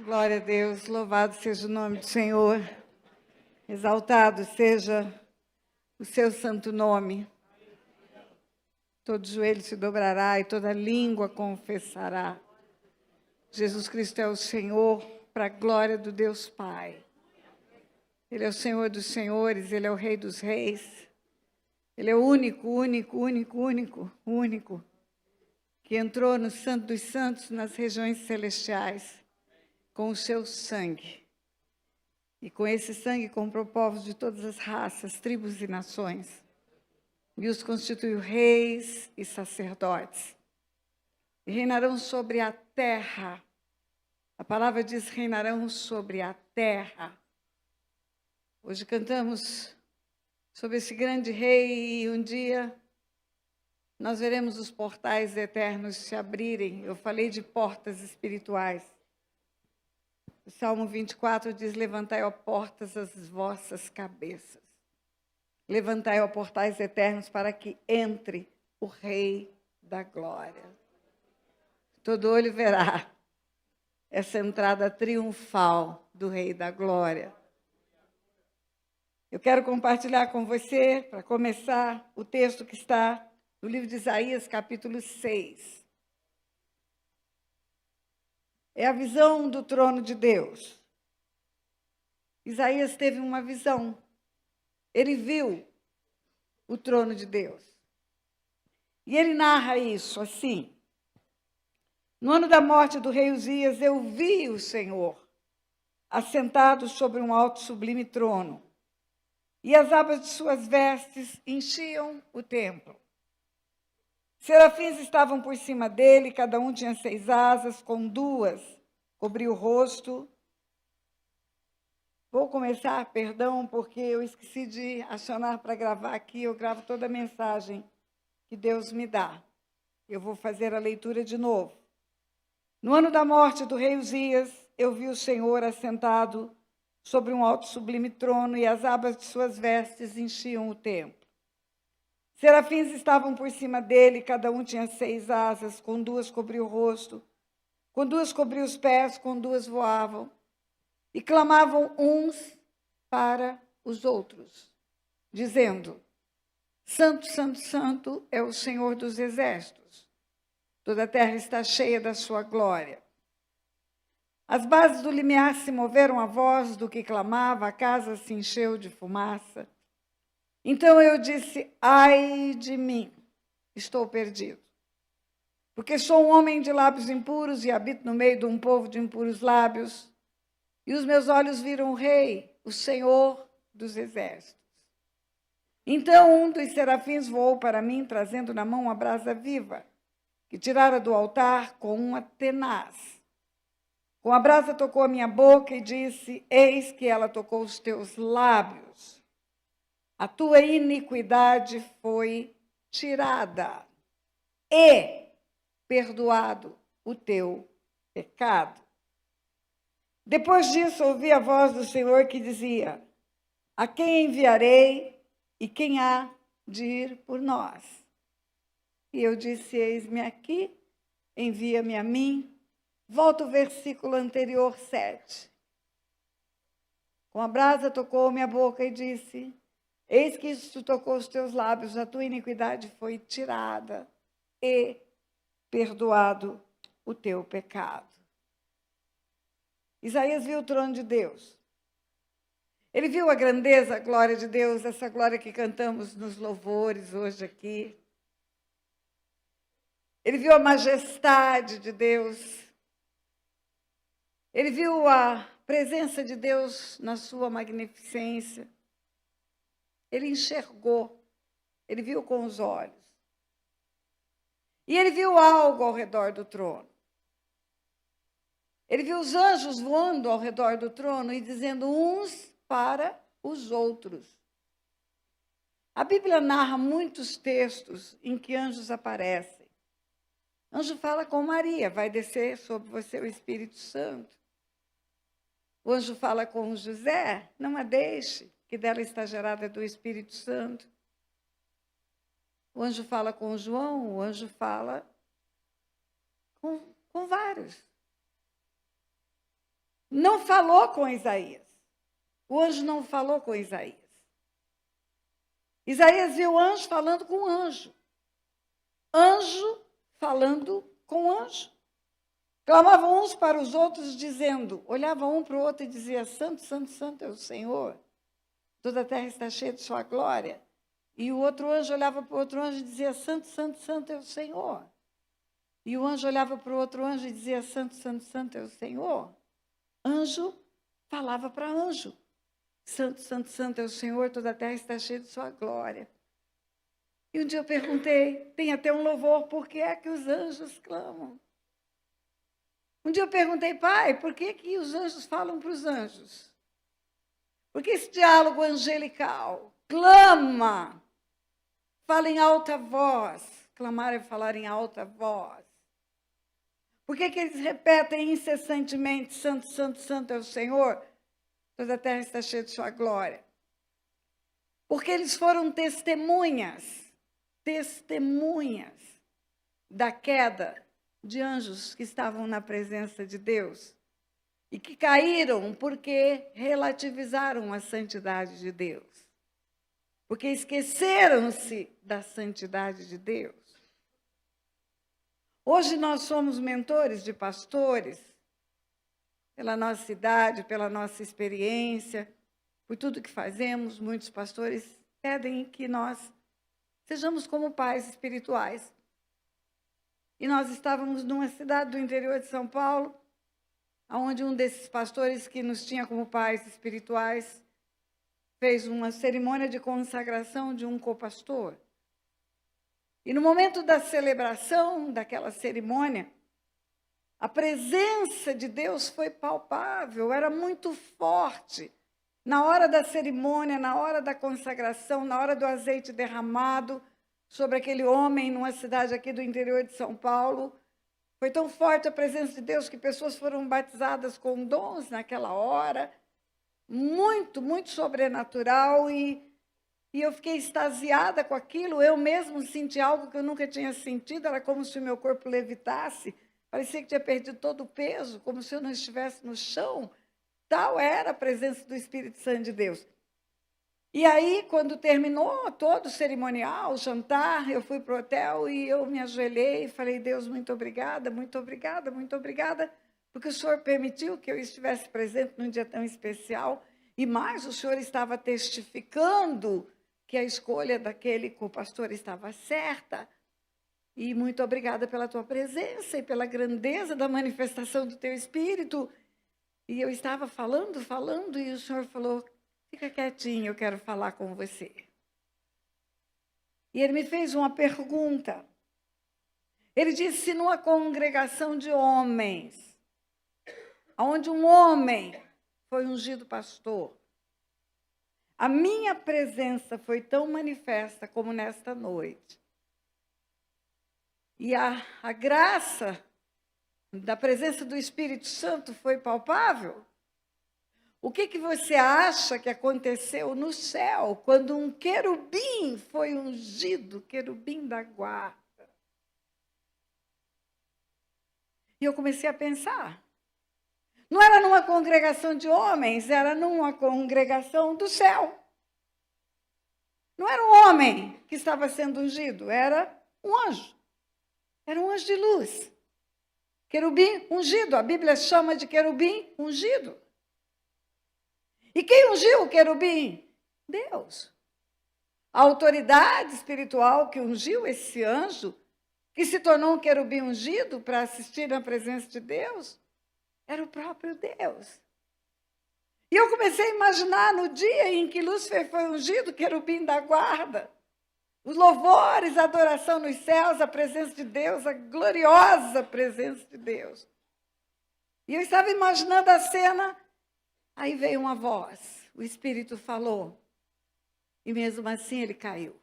Glória a Deus, louvado seja o nome do Senhor, exaltado seja o seu santo nome. Todo joelho se dobrará e toda língua confessará. Jesus Cristo é o Senhor, para a glória do Deus Pai. Ele é o Senhor dos senhores, Ele é o Rei dos reis. Ele é o único, que entrou no Santo dos Santos, nas regiões celestiais, com o seu sangue. E com esse sangue comprou povos de todas as raças, tribos e nações. E os constituiu reis e sacerdotes. E reinarão sobre a terra. A palavra diz: reinarão sobre a terra. Hoje cantamos sobre esse grande rei e um dia nós veremos os portais eternos se abrirem. Eu falei de portas espirituais. O Salmo 24 diz: levantai, ó portas, as vossas cabeças. Levantai, ó portais eternos, para que entre o Rei da Glória. Todo olho verá essa entrada triunfal do Rei da Glória. Eu quero compartilhar com você, para começar, o texto que está no livro de Isaías, capítulo 6. É a visão do trono de Deus. Isaías teve uma visão. Ele viu o trono de Deus. E ele narra isso assim: no ano da morte do rei Uzias, eu vi o Senhor assentado sobre um alto sublime trono, e as abas de suas vestes enchiam o templo. Serafins estavam por cima dele, cada um tinha 6 asas, com 2 cobria o rosto. Vou começar, perdão, porque eu esqueci de acionar para gravar aqui. Eu gravo toda a mensagem que Deus me dá. Eu vou fazer a leitura de novo. No ano da morte do rei Uzias, eu vi o Senhor assentado sobre um alto sublime trono, e as abas de suas vestes enchiam o templo. Serafins estavam por cima dele, cada um tinha 6 asas, com 2 cobria o rosto, com 2 cobria os pés, com 2 voavam, e clamavam uns para os outros, dizendo: Santo, Santo, Santo é o Senhor dos exércitos. Toda a terra está cheia da sua glória. As bases do limiar se moveram à voz do que clamava, a casa se encheu de fumaça. Então eu disse: ai de mim, estou perdido. Porque sou um homem de lábios impuros e habito no meio de um povo de impuros lábios. E os meus olhos viram o Rei, o Senhor dos exércitos. Então um dos serafins voou para mim, trazendo na mão uma brasa viva, que tirara do altar com uma tenaz. Com a brasa tocou a minha boca e disse: eis que ela tocou os teus lábios. A tua iniquidade foi tirada e perdoado o teu pecado. Depois disso, ouvi a voz do Senhor que dizia: a quem enviarei e quem há de ir por nós? E eu disse: eis-me aqui, envia-me a mim. Volta o versículo anterior, 7. Com a brasa tocou minha boca e disse: eis que isto tocou os teus lábios, a tua iniquidade foi tirada e perdoado o teu pecado. Isaías viu o trono de Deus. Ele viu a grandeza, a glória de Deus, essa glória que cantamos nos louvores hoje aqui. Ele viu a majestade de Deus. Ele viu a presença de Deus na sua magnificência. Ele enxergou, ele viu com os olhos. E ele viu algo ao redor do trono. Ele viu os anjos voando ao redor do trono e dizendo uns para os outros. A Bíblia narra muitos textos em que anjos aparecem. Anjo fala com Maria: vai descer sobre você o Espírito Santo. O anjo fala com José: não a deixe, que dela está gerada do Espírito Santo. O anjo fala com João, o anjo fala com vários. não falou com Isaías. O anjo não falou com Isaías. Isaías viu o anjo falando com o anjo. Anjo falando com anjo. Clamavam uns para os outros, dizendo, olhavam um para o outro e dizia, santo, santo, santo é o Senhor. Toda a terra está cheia de sua glória. E o outro anjo olhava para o outro anjo e dizia, santo, santo, santo é o Senhor. E o anjo olhava para o outro anjo e dizia, santo, santo, santo é o Senhor. Anjo falava para anjo. Santo, santo, santo é o Senhor, toda a terra está cheia de sua glória. E um dia eu perguntei, tem até um louvor, por que é que os anjos clamam? Um dia eu perguntei, pai, por que que os anjos falam para os anjos? Por que esse diálogo angelical clama, fala em alta voz? Clamar é falar em alta voz. Por que que eles repetem incessantemente, santo, santo, santo é o Senhor? Toda a terra está cheia de sua glória. Porque eles foram testemunhas da queda de anjos que estavam na presença de Deus e que caíram porque relativizaram a santidade de Deus, porque esqueceram-se da santidade de Deus. Hoje nós somos mentores de pastores, pela nossa idade, pela nossa experiência, por tudo que fazemos, muitos pastores pedem que nós sejamos como pais espirituais. E nós estávamos numa cidade do interior de São Paulo, onde um desses pastores que nos tinha como pais espirituais fez uma cerimônia de consagração de um copastor. E no momento da celebração daquela cerimônia, a presença de Deus foi palpável, era muito forte. Na hora da cerimônia, na hora da consagração, na hora do azeite derramado sobre aquele homem numa cidade aqui do interior de São Paulo, foi tão forte a presença de Deus que pessoas foram batizadas com dons naquela hora, muito, muito sobrenatural, e eu fiquei extasiada com aquilo. Eu mesmo senti algo que eu nunca tinha sentido, era como se o meu corpo levitasse, parecia que tinha perdido todo o peso, como se eu não estivesse no chão. Tal era a presença do Espírito Santo de Deus. E aí, quando terminou todo o cerimonial, o jantar, eu fui para o hotel e eu me ajoelhei e falei, Deus, muito obrigada, muito obrigada, muito obrigada, porque o Senhor permitiu que eu estivesse presente num dia tão especial, e mais, o Senhor estava testificando que a escolha daquele pastor estava certa. E muito obrigada pela tua presença e pela grandeza da manifestação do teu Espírito. E eu estava falando, e o Senhor falou, fica quietinho, eu quero falar com você. E ele me fez uma pergunta. Ele disse, se numa congregação de homens, onde um homem foi ungido pastor, a minha presença foi tão manifesta como nesta noite, e a graça da presença do Espírito Santo foi palpável, o que você acha que aconteceu no céu quando um querubim foi ungido, querubim da guarda? E eu comecei a pensar. Não era numa congregação de homens, era numa congregação do céu. Não era um homem que estava sendo ungido, era um anjo. Era um anjo de luz. Querubim ungido, a Bíblia chama de querubim ungido. E quem ungiu o querubim? Deus. A autoridade espiritual que ungiu esse anjo, que se tornou um querubim ungido para assistir na presença de Deus, era o próprio Deus. E eu comecei a imaginar no dia em que Lúcifer foi ungido, querubim da guarda, os louvores, a adoração nos céus, a presença de Deus, a gloriosa presença de Deus. E eu estava imaginando a cena, aí veio uma voz, o Espírito falou, e mesmo assim ele caiu.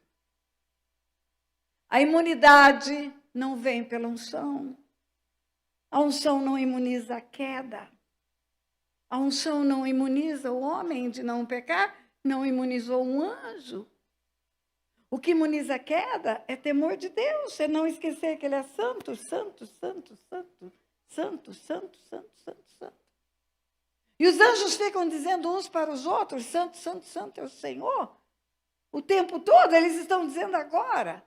A imunidade não vem pela unção. A unção não imuniza a queda. A unção não imuniza o homem de não pecar, não imunizou um anjo. O que imuniza a queda é temor de Deus, é não esquecer que Ele é santo, santo, santo, santo, santo, santo, santo, santo, santo. E os anjos ficam dizendo uns para os outros: Santo, Santo, Santo é o Senhor. O tempo todo eles estão dizendo agora.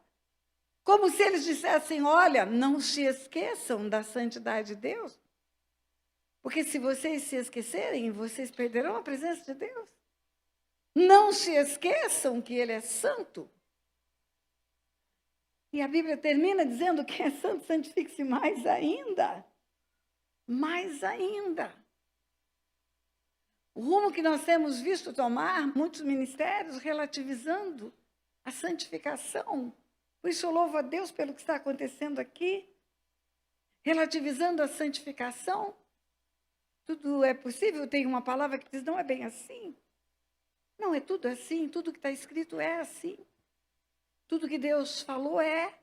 Como se eles dissessem: olha, não se esqueçam da santidade de Deus. Porque se vocês se esquecerem, vocês perderão a presença de Deus. Não se esqueçam que Ele é santo. E a Bíblia termina dizendo que é santo, santifique-se mais ainda. Mais ainda. O rumo que nós temos visto tomar muitos ministérios relativizando a santificação. Por isso eu louvo a Deus pelo que está acontecendo aqui. Relativizando a santificação. Tudo é possível, tem uma palavra que diz, não é bem assim. Não, é tudo assim, tudo que está escrito é assim. Tudo que Deus falou é.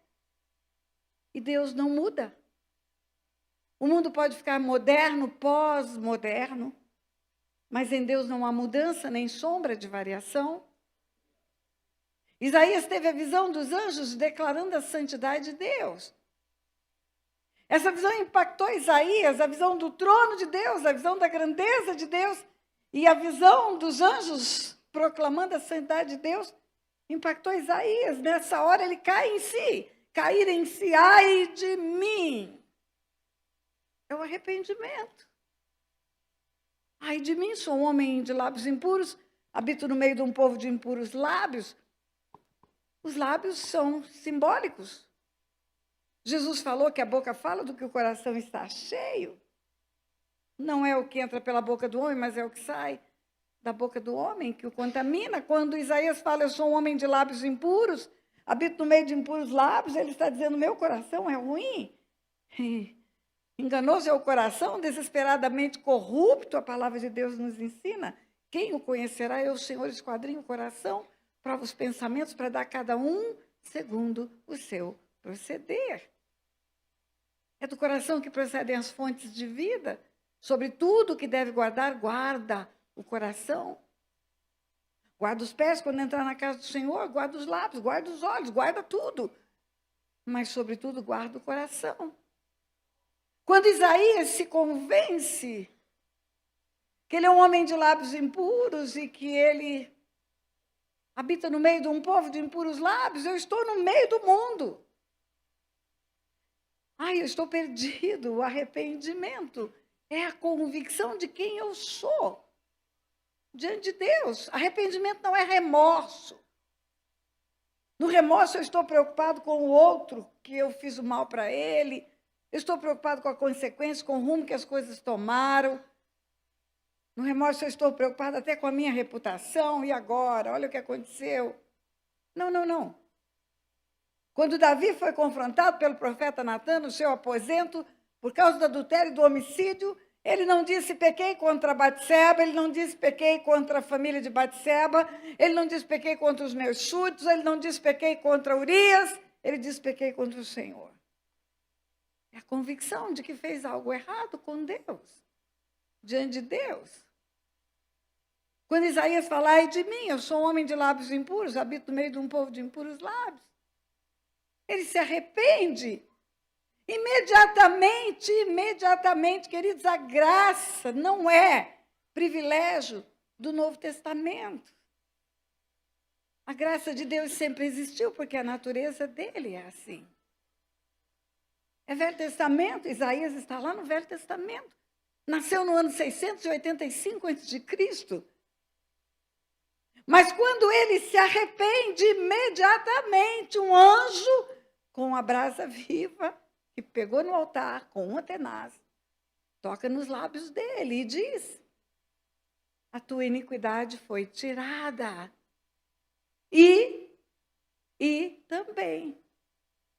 E Deus não muda. O mundo pode ficar moderno, pós-moderno, mas em Deus não há mudança, nem sombra de variação. Isaías teve a visão dos anjos declarando a santidade de Deus. Essa visão impactou Isaías, a visão do trono de Deus, a visão da grandeza de Deus, e a visão dos anjos proclamando a santidade de Deus, impactou Isaías. Nessa hora ele cai em si, cair em si, ai de mim. É o arrependimento. Ai de mim, sou um homem de lábios impuros, habito no meio de um povo de impuros lábios. Os lábios são simbólicos. Jesus falou que a boca fala do que o coração está cheio. Não é o que entra pela boca do homem, mas é o que sai da boca do homem que o contamina. Quando Isaías fala, eu sou um homem de lábios impuros, habito no meio de impuros lábios, ele está dizendo, meu coração é ruim. Enganoso é o coração, desesperadamente corrupto, a palavra de Deus nos ensina. Quem o conhecerá? Eu, o Senhor, esquadrinho o coração, prova os pensamentos para dar a cada um segundo o seu proceder. É do coração que procedem as fontes de vida. Sobre tudo que deve guardar, guarda o coração. Guarda os pés quando entrar na casa do Senhor, guarda os lábios, guarda os olhos, guarda tudo. Mas, sobretudo, guarda o coração. Quando Isaías se convence que ele é um homem de lábios impuros e que ele habita no meio de um povo de impuros lábios, eu estou no meio do mundo. Ai, eu estou perdido. O arrependimento é a convicção de quem eu sou diante de Deus. Arrependimento não é remorso. No remorso eu estou preocupado com o outro, que eu fiz o mal para ele. Eu estou preocupado com a consequência, com o rumo que as coisas tomaram. No remorso eu estou preocupado até com a minha reputação. E agora? Olha o que aconteceu. Não, não, não. Quando Davi foi confrontado pelo profeta Natã no seu aposento, por causa do adultério e do homicídio, ele não disse pequei contra Batseba, ele não disse pequei contra a família de Batseba, ele não disse pequei contra os meus súditos, ele não disse pequei contra Urias, ele disse pequei contra o Senhor. É a convicção de que fez algo errado com Deus, diante de Deus. Quando Isaías fala, ai de mim, eu sou um homem de lábios impuros, habito no meio de um povo de impuros lábios. Ele se arrepende. Imediatamente, queridos, a graça não é privilégio do Novo Testamento. A graça de Deus sempre existiu, porque a natureza dele é assim. É Velho Testamento, Isaías está lá no Velho Testamento. Nasceu no ano 685 a.C. Mas quando ele se arrepende, imediatamente um anjo com a brasa viva, que pegou no altar com uma tenaz, toca nos lábios dele e diz, a tua iniquidade foi tirada. E também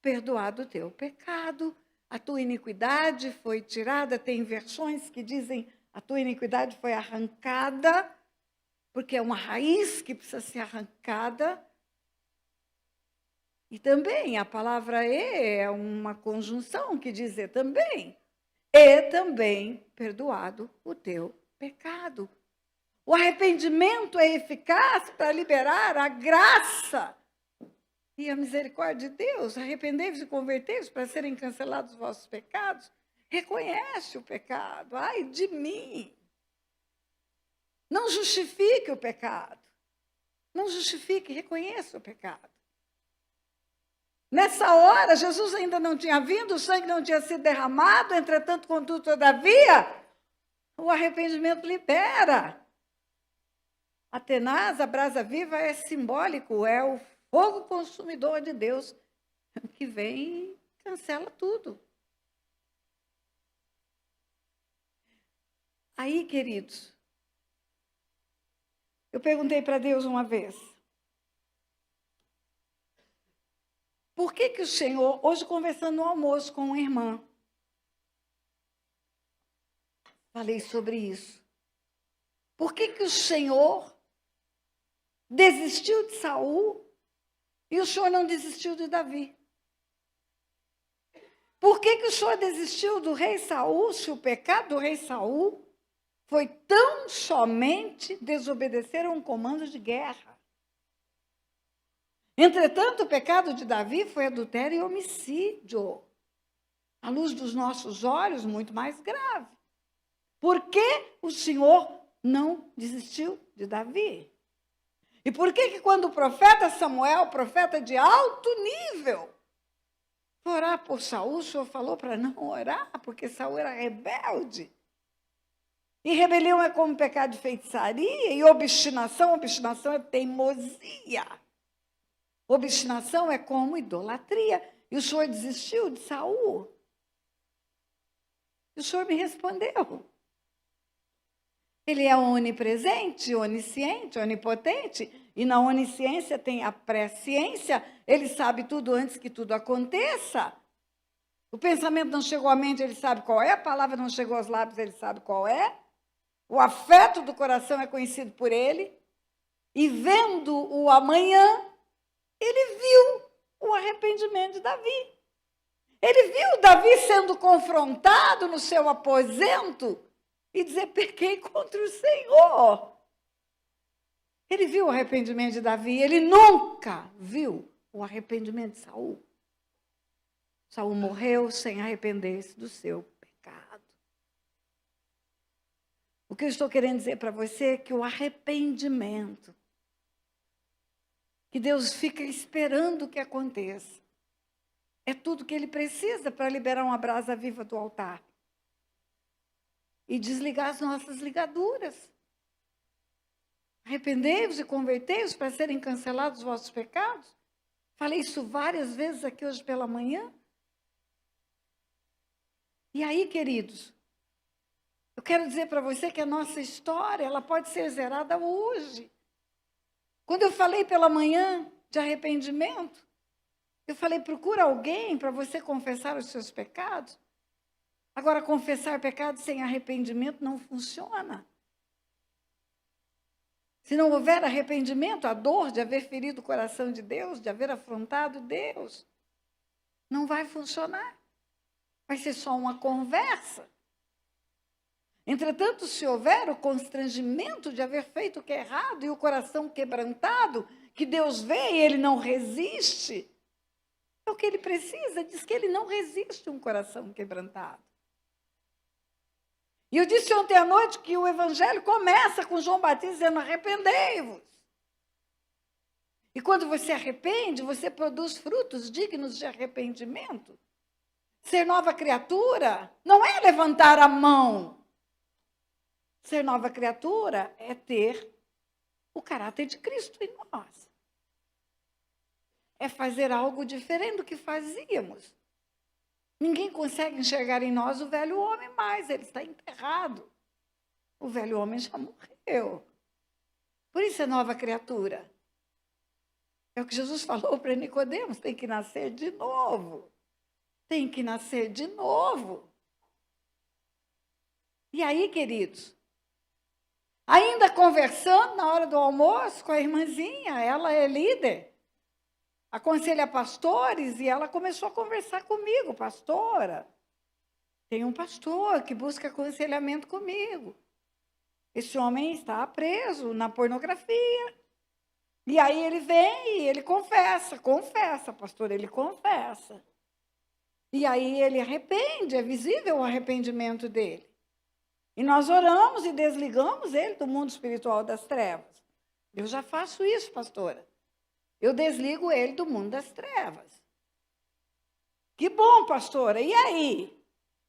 perdoado o teu pecado. A tua iniquidade foi tirada. Tem versões que dizem, a tua iniquidade foi arrancada, porque é uma raiz que precisa ser arrancada. E também, a palavra é uma conjunção que diz também. E também perdoado o teu pecado. O arrependimento é eficaz para liberar a graça e a misericórdia de Deus. Arrependei-vos e convertei-vos para serem cancelados os vossos pecados. Reconhece o pecado. Ai de mim. Não justifique o pecado. Não justifique, reconheça o pecado. Nessa hora, Jesus ainda não tinha vindo, o sangue não tinha sido derramado, entretanto, contudo, todavia, o arrependimento libera. A tenaz, a brasa viva, é simbólico, é o fogo consumidor de Deus que vem e cancela tudo. Aí, queridos, eu perguntei para Deus uma vez, por que o Senhor, hoje conversando no almoço com uma irmã, falei sobre isso. Por que o Senhor desistiu de Saul e o Senhor não desistiu de Davi? Por que o Senhor desistiu do rei Saul, se o pecado do rei Saul foi tão somente desobedecer a um comando de guerra? Entretanto, o pecado de Davi foi adultério e homicídio. À luz dos nossos olhos, muito mais grave. Por que o Senhor não desistiu de Davi? E por que quando o profeta Samuel, profeta de alto nível, foi orar por Saul, o Senhor falou para não orar, porque Saul era rebelde? E rebelião é como pecado de feitiçaria, e obstinação é teimosia. Obstinação é como idolatria. E o Senhor desistiu de Saul? E o Senhor me respondeu. Ele é onipresente, onisciente, onipotente, e na onisciência tem a presciência, ele sabe tudo antes que tudo aconteça. O pensamento não chegou à mente, ele sabe qual é, a palavra não chegou aos lábios, ele sabe qual é. O afeto do coração é conhecido por ele, e vendo o amanhã, ele viu o arrependimento de Davi. Ele viu Davi sendo confrontado no seu aposento e dizer, pequei contra o Senhor. Ele viu o arrependimento de Davi, ele nunca viu o arrependimento de Saul. Saul morreu sem arrepender-se do seu pecado. O que eu estou querendo dizer para você é que o arrependimento, que Deus fica esperando que aconteça, é tudo que ele precisa para liberar uma brasa viva do altar e desligar as nossas ligaduras. Arrependei-vos e convertei-vos para serem cancelados os vossos pecados. Falei isso várias vezes aqui hoje pela manhã. E aí, queridos, eu quero dizer para você que a nossa história, ela pode ser zerada hoje. Quando eu falei pela manhã de arrependimento, eu falei, procura alguém para você confessar os seus pecados. Agora, confessar pecados sem arrependimento não funciona. Se não houver arrependimento, a dor de haver ferido o coração de Deus, de haver afrontado Deus, não vai funcionar. Vai ser só uma conversa. Entretanto, se houver o constrangimento de haver feito o que é errado e o coração quebrantado, que Deus vê e ele não resiste, é o que ele precisa, diz que ele não resiste a um coração quebrantado. E eu disse ontem à noite que o evangelho começa com João Batista dizendo, arrependei-vos. E quando você arrepende, você produz frutos dignos de arrependimento. Ser nova criatura não é levantar a mão. Ser nova criatura é ter o caráter de Cristo em nós. É fazer algo diferente do que fazíamos. Ninguém consegue enxergar em nós o velho homem mais, ele está enterrado. O velho homem já morreu. Por isso é nova criatura. É o que Jesus falou para Nicodemos, tem que nascer de novo. Tem que nascer de novo. E aí, queridos, ainda conversando na hora do almoço com a irmãzinha, ela é líder, aconselha pastores, e ela começou a conversar comigo, pastora, tem um pastor que busca aconselhamento comigo. Esse homem está preso na pornografia. E aí ele vem e ele confessa, pastor, ele confessa. E aí ele arrepende, é visível o arrependimento dele. E nós oramos e desligamos ele do mundo espiritual das trevas. Eu já faço isso, pastora. Eu desligo ele do mundo das trevas. Que bom, pastora. E aí?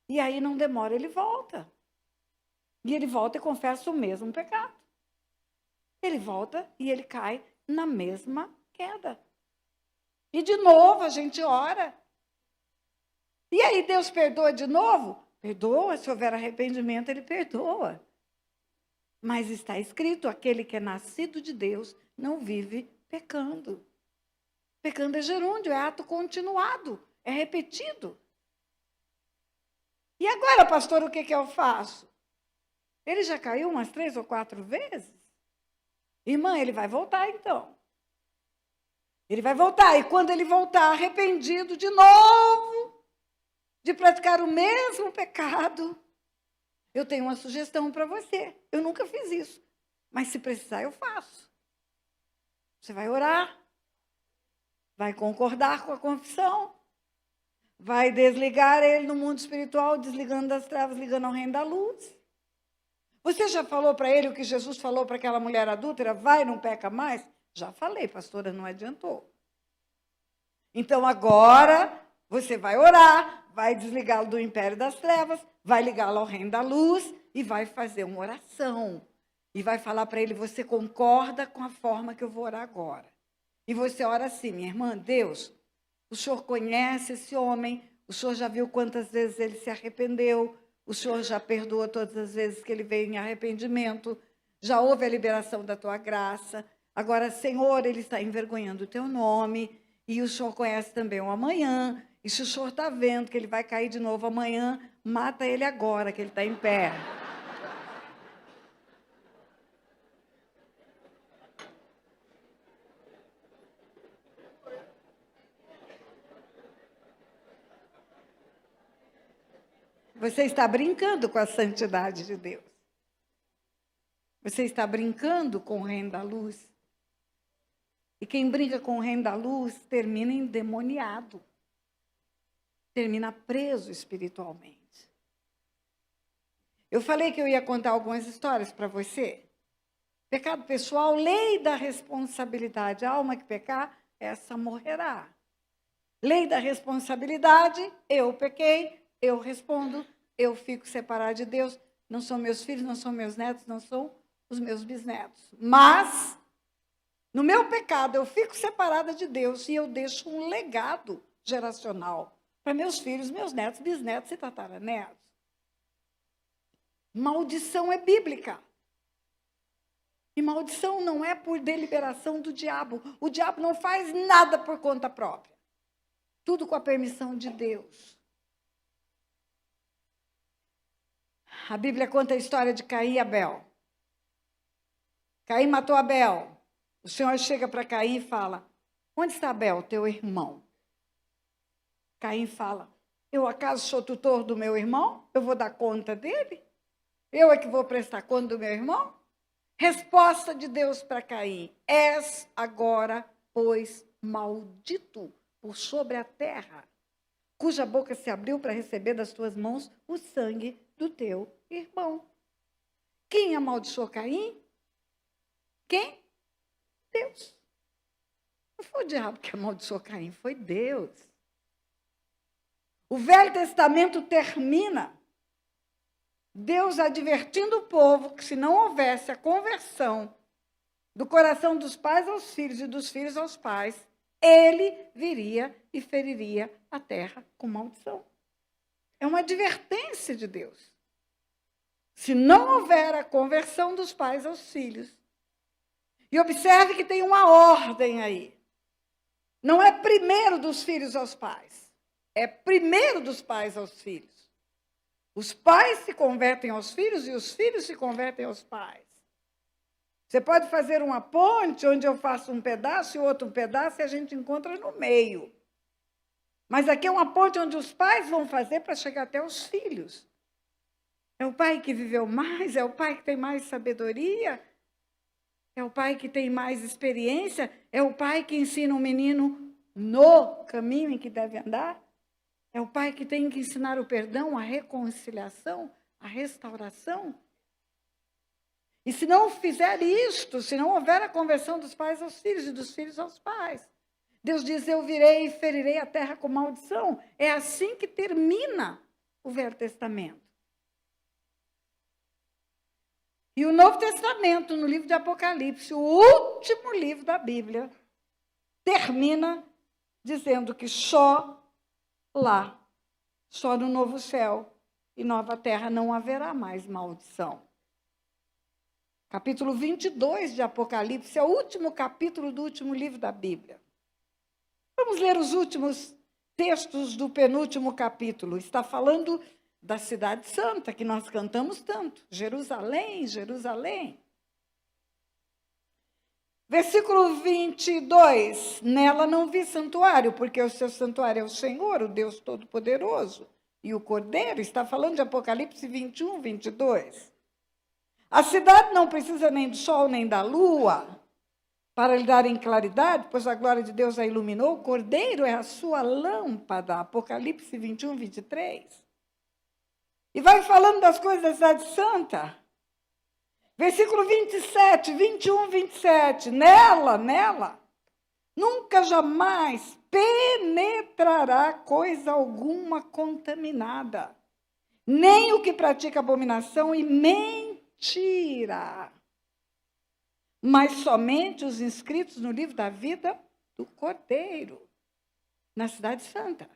E aí não demora, ele volta. E ele volta e confessa o mesmo pecado. Ele volta e ele cai na mesma queda. E de novo a gente ora. E aí Deus perdoa de novo? Perdoa, se houver arrependimento, ele perdoa. Mas está escrito, aquele que é nascido de Deus não vive pecando. Pecando é gerúndio, é ato continuado, é repetido. E agora, pastor, o que eu faço? Ele já caiu umas 3 ou 4 vezes? Irmã, ele vai voltar então. Ele vai voltar, e quando ele voltar arrependido de novo, de praticar o mesmo pecado, eu tenho uma sugestão para você. Eu nunca fiz isso, mas se precisar eu faço. Você vai orar, vai concordar com a confissão, vai desligar ele no mundo espiritual, desligando das trevas, ligando ao reino da luz. Você já falou para ele o que Jesus falou para aquela mulher adúltera? Vai, não peca mais? Já falei, pastora, não adiantou. Então agora você vai orar, vai desligá-lo do império das trevas, vai ligá-lo ao reino da luz e vai fazer uma oração. E vai falar para ele, você concorda com a forma que eu vou orar agora? E você ora assim, minha irmã, Deus, o Senhor conhece esse homem, o Senhor já viu quantas vezes ele se arrependeu, o Senhor já perdoa todas as vezes que ele veio em arrependimento, já houve a liberação da tua graça. Agora, Senhor, ele está envergonhando o teu nome, e o Senhor conhece também o amanhã, e se o Senhor está vendo que ele vai cair de novo amanhã, mata ele agora, que ele está em pé. Você está brincando com a santidade de Deus. Você está brincando com o reino da luz. E quem brinca com o reino da luz termina endemoniado. Termina preso espiritualmente. Eu falei que eu ia contar algumas histórias para você. Pecado pessoal, lei da responsabilidade. A alma que pecar, essa morrerá. Lei da responsabilidade, eu pequei, eu respondo, eu fico separado de Deus. Não são meus filhos, não são meus netos, não são os meus bisnetos. Mas, no meu pecado, eu fico separada de Deus e eu deixo um legado geracional para meus filhos, meus netos, bisnetos e tataranetos. Maldição é bíblica. E maldição não é por deliberação do diabo. O diabo não faz nada por conta própria. Tudo com a permissão de Deus. A Bíblia conta a história de Caim e Abel. Caim matou Abel. O Senhor chega para Caim e fala, onde está Abel, teu irmão? Caim fala, eu acaso sou tutor do meu irmão? Eu vou dar conta dele? Eu é que vou prestar conta do meu irmão? Resposta de Deus para Caim, és agora, pois, maldito por sobre a terra, cuja boca se abriu para receber das tuas mãos o sangue do teu irmão. Quem amaldiçoou Caim? Quem? Deus. Não foi o diabo que amaldiçoou Caim, foi Deus. O Velho Testamento termina Deus advertindo o povo que se não houvesse a conversão do coração dos pais aos filhos e dos filhos aos pais, ele viria e feriria a terra com maldição. É uma advertência de Deus. Se não houver a conversão dos pais aos filhos, e observe que tem uma ordem aí. Não é primeiro dos filhos aos pais, é primeiro dos pais aos filhos. Os pais se convertem aos filhos e os filhos se convertem aos pais. Você pode fazer uma ponte onde eu faço um pedaço e outro pedaço e a gente encontra no meio. Mas aqui é uma ponte onde os pais vão fazer para chegar até os filhos. É o pai que viveu mais, é o pai que tem mais sabedoria, é o pai que tem mais experiência, é o pai que ensina o menino no caminho em que deve andar, é o pai que tem que ensinar o perdão, a reconciliação. a restauração. E se não fizer isto, se não houver a conversão dos pais aos filhos e dos filhos aos pais, Deus diz, eu virei e ferirei a terra com maldição. É assim que termina o Velho Testamento. E o Novo Testamento, no livro de Apocalipse, o último livro da Bíblia, termina dizendo que só lá, só no novo céu e nova terra não haverá mais maldição. Capítulo 22 de Apocalipse é o último capítulo do último livro da Bíblia. Vamos ler os últimos textos do penúltimo capítulo. Está falando da cidade santa, que nós cantamos tanto. Jerusalém, Jerusalém. Versículo 22. Nela não vi santuário, porque o seu santuário é o Senhor, o Deus Todo-Poderoso. E o Cordeiro, está falando de Apocalipse 21, 22. A cidade não precisa nem do sol, nem da lua, para lhe darem claridade, pois a glória de Deus a iluminou. O Cordeiro é a sua lâmpada. Apocalipse 21, 23. E vai falando das coisas da cidade santa. Versículo 27, 21, 27. Nela, nunca jamais penetrará coisa alguma contaminada, nem o que pratica abominação e mentira, mas somente os inscritos no livro da vida do Cordeiro, na cidade santa.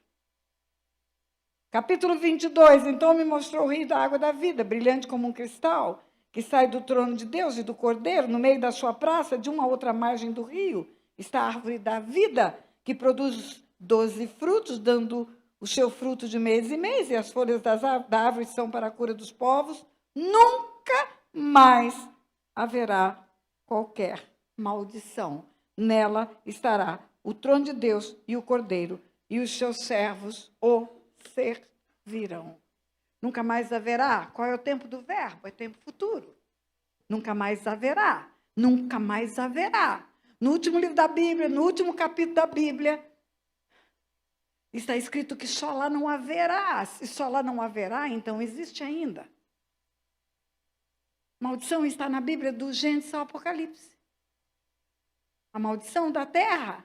Capítulo 22, então me mostrou o rio da água da vida, brilhante como um cristal, que sai do trono de Deus e do Cordeiro. No meio da sua praça, de uma outra margem do rio, está a árvore da vida, que produz 12 frutos, dando o seu fruto de mês em mês, e as folhas da árvore são para a cura dos povos. Nunca mais haverá qualquer maldição. Nela estará o trono de Deus e o Cordeiro, e os seus servos o servirão. Nunca mais haverá. Qual é o tempo do verbo? É tempo futuro. Nunca mais haverá. Nunca mais haverá. No último livro da Bíblia, no último capítulo da Bíblia, está escrito que só lá não haverá. Se só lá não haverá, então existe ainda. Maldição está na Bíblia do Gênesis ao Apocalipse. A maldição da terra.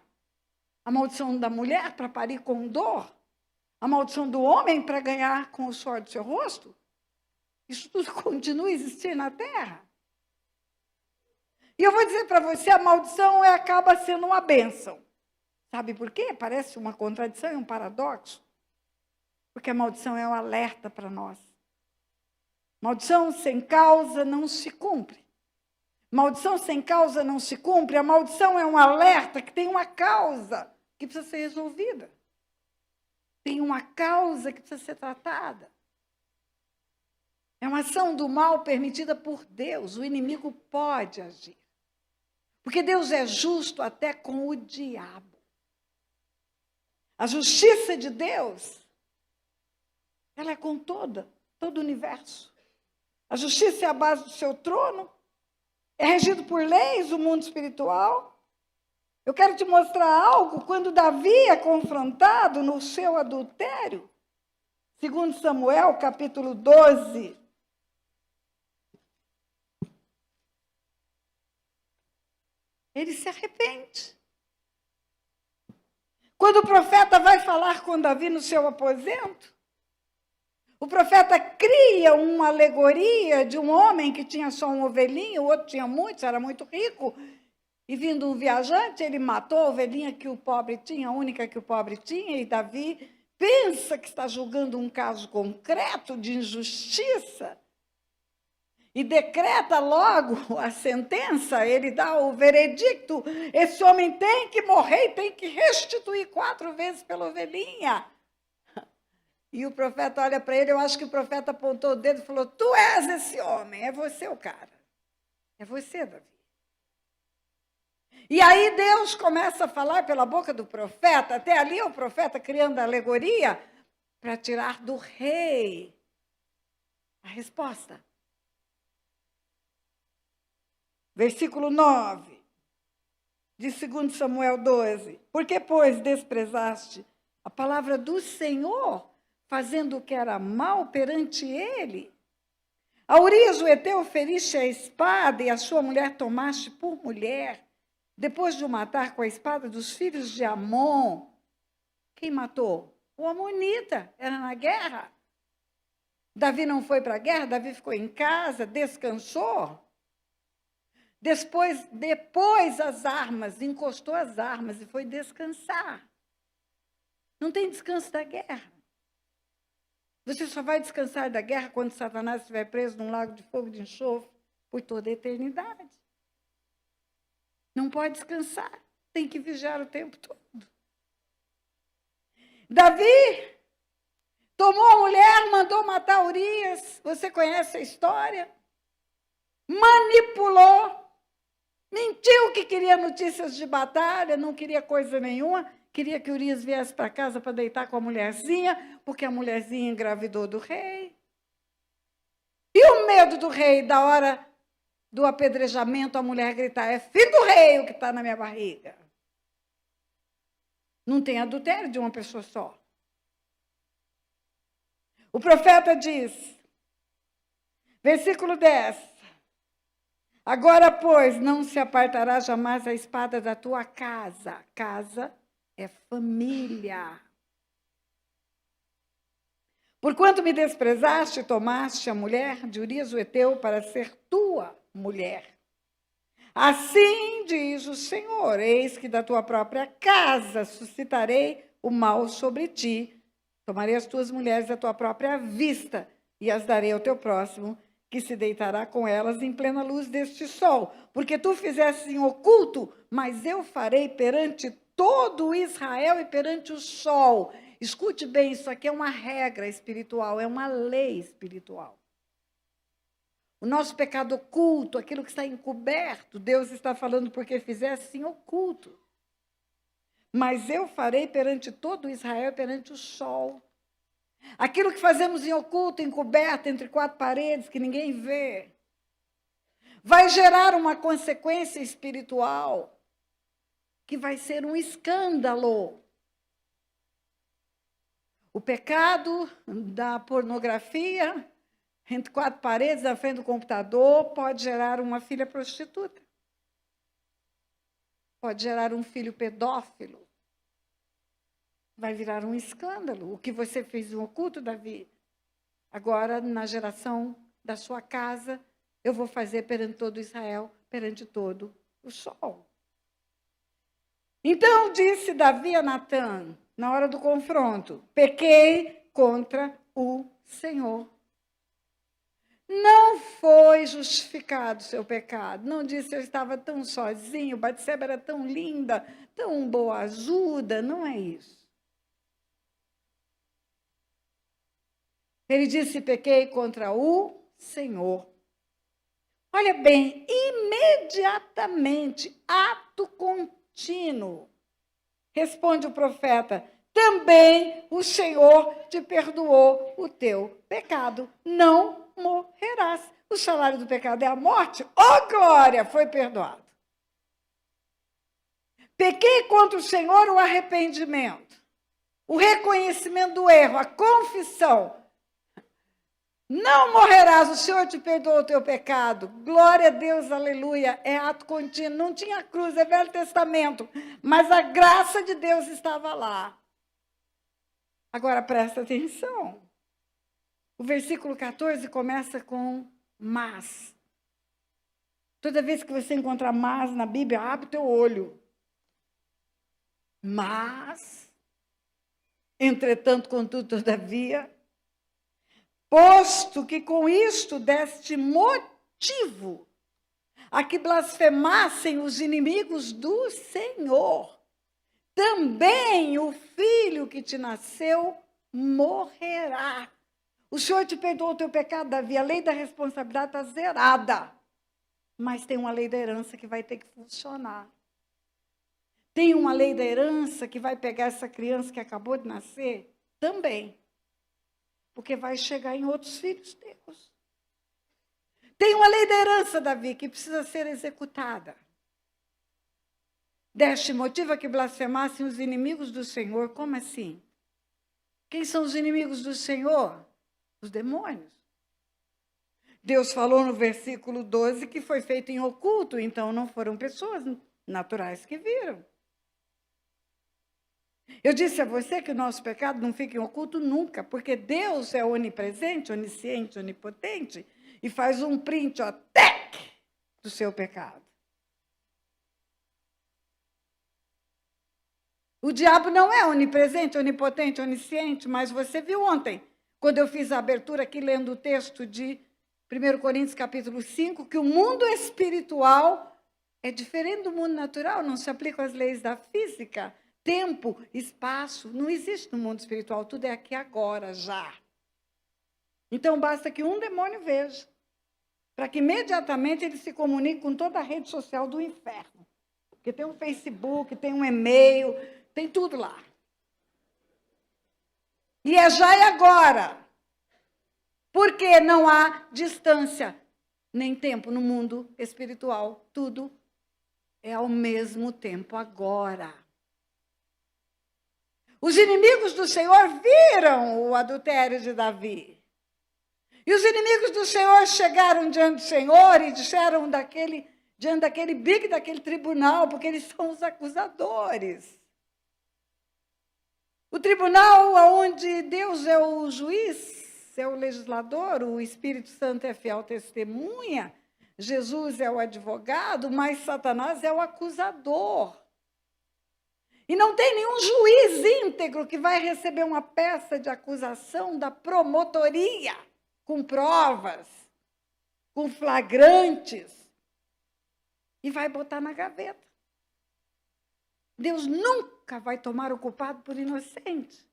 A maldição da mulher para parir com dor. A maldição do homem para ganhar com o suor do seu rosto. Isso tudo continua a existir na terra. E eu vou dizer para você, a maldição acaba sendo uma bênção. Sabe por quê? Parece uma contradição e um paradoxo. Porque a maldição é um alerta para nós. Maldição sem causa não se cumpre. Maldição sem causa não se cumpre. A maldição é um alerta que tem uma causa que precisa ser resolvida. Tem uma causa que precisa ser tratada. É uma ação do mal permitida por Deus. O inimigo pode agir. Porque Deus é justo até com o diabo. A justiça de Deus, ela é com todo o universo. A justiça é a base do seu trono. É regido por leis o mundo espiritual. Eu quero te mostrar algo. Quando Davi é confrontado no seu adultério, segundo Samuel, capítulo 12, ele se arrepende. Quando o profeta vai falar com Davi no seu aposento, o profeta cria uma alegoria de um homem que tinha só um ovelhinho, o outro tinha muitos, era muito rico, e vindo um viajante, ele matou a ovelhinha que o pobre tinha, a única que o pobre tinha, e Davi pensa que está julgando um caso concreto de injustiça, e decreta logo a sentença, ele dá o veredicto, esse homem tem que morrer e tem que restituir 4 vezes pela ovelhinha. E o profeta olha para ele, eu acho que o profeta apontou o dedo e falou, tu és esse homem, é você o cara. É você, Davi. E aí Deus começa a falar pela boca do profeta, até ali o profeta criando a alegoria, para tirar do rei a resposta. Versículo 9, de 2 Samuel 12. Por que, pois, desprezaste a palavra do Senhor, fazendo o que era mal perante ele? A Urias o Heteu feriste a espada e a sua mulher tomaste por mulher, depois de o matar com a espada dos filhos de Amon. Quem matou? O amonita, era na guerra. Davi não foi para a guerra, Davi ficou em casa, descansou. Depois as armas, encostou as armas e foi descansar. Não tem descanso da guerra. Você só vai descansar da guerra quando Satanás estiver preso num lago de fogo de enxofre por toda a eternidade. Não pode descansar, tem que vigiar o tempo todo. Davi tomou a mulher, mandou matar Urias. Você conhece a história? Manipulou, mentiu que queria notícias de batalha, não queria coisa nenhuma. Queria que Urias viesse para casa para deitar com a mulherzinha, porque a mulherzinha engravidou do rei. E o medo do rei, da hora do apedrejamento, a mulher gritar, é filho do rei o que está na minha barriga. Não tem adultério de uma pessoa só. O profeta diz, versículo 10, agora, pois, não se apartará jamais a espada da tua casa. Casa é família. Porquanto me desprezaste, tomaste a mulher de Urias o Heteu para ser tua mulher. Assim diz o Senhor, eis que da tua própria casa suscitarei o mal sobre ti. Tomarei as tuas mulheres à tua própria vista e as darei ao teu próximo, que se deitará com elas em plena luz deste sol. Porque tu fizeste em oculto, mas eu farei perante todo Israel e perante o sol. Escute bem, isso aqui é uma regra espiritual, é uma lei espiritual. O nosso pecado oculto, aquilo que está encoberto, Deus está falando porque fizesse em oculto. Mas eu farei perante todo Israel e perante o sol. Aquilo que fazemos em oculto, encoberto, entre quatro paredes, que ninguém vê, vai gerar uma consequência espiritual que vai ser um escândalo. O pecado da pornografia, entre quatro paredes, na frente do computador, pode gerar uma filha prostituta. Pode gerar um filho pedófilo. Vai virar um escândalo. O que você fez no oculto, Davi, agora, na geração da sua casa, eu vou fazer perante todo Israel, perante todo o sol. Então, disse Davi a Natã, na hora do confronto, pequei contra o Senhor. Não foi justificado o seu pecado. Não disse, eu estava tão sozinho, Batseba era tão linda, tão boa ajuda. Não é isso. Ele disse, pequei contra o Senhor. Olha bem, imediatamente, ato contínuo, responde o profeta, também o Senhor te perdoou o teu pecado, não morrerás. O salário do pecado é a morte, oh glória, foi perdoado. Pequei contra o Senhor, o arrependimento, o reconhecimento do erro, a confissão. Não morrerás, o Senhor te perdoou o teu pecado. Glória a Deus, aleluia. É ato contínuo. Não tinha cruz, é Velho Testamento. Mas a graça de Deus estava lá. Agora, presta atenção. O versículo 14 começa com mas. Toda vez que você encontrar mas na Bíblia, abre o teu olho. Mas, entretanto, contudo, todavia, posto que com isto deste motivo a que blasfemassem os inimigos do Senhor, também o filho que te nasceu morrerá. O Senhor te perdoou o teu pecado, Davi, a lei da responsabilidade está zerada, mas tem uma lei da herança que vai ter que funcionar. Tem uma lei da herança que vai pegar essa criança que acabou de nascer também. Porque vai chegar em outros filhos teus. Tem uma lei da herança, Davi, que precisa ser executada. Deste motivo a que blasfemassem os inimigos do Senhor. Como assim? Quem são os inimigos do Senhor? Os demônios. Deus falou no versículo 12 que foi feito em oculto, então não foram pessoas naturais que viram. Eu disse a você que o nosso pecado não fica em oculto nunca, porque Deus é onipresente, onisciente, onipotente, e faz um print, ó, tec, do seu pecado. O diabo não é onipresente, onipotente, onisciente, mas você viu ontem, quando eu fiz a abertura aqui lendo o texto de 1 Coríntios capítulo 5, que o mundo espiritual é diferente do mundo natural, não se aplicam as leis da física, tempo, espaço, não existe no mundo espiritual, tudo é aqui agora, já. Então basta que um demônio veja, para que imediatamente ele se comunique com toda a rede social do inferno. Porque tem um Facebook, tem um e-mail, tem tudo lá. E é já e agora. Porque não há distância, nem tempo no mundo espiritual. Tudo é ao mesmo tempo agora. Os inimigos do Senhor viram o adultério de Davi. E os inimigos do Senhor chegaram diante do Senhor e disseram diante daquele big, daquele tribunal, porque eles são os acusadores. O tribunal onde Deus é o juiz, é o legislador, o Espírito Santo é fiel testemunha, Jesus é o advogado, mas Satanás é o acusador. E não tem nenhum juiz íntegro que vai receber uma peça de acusação da promotoria, com provas, com flagrantes, e vai botar na gaveta. Deus nunca vai tomar o culpado por inocente.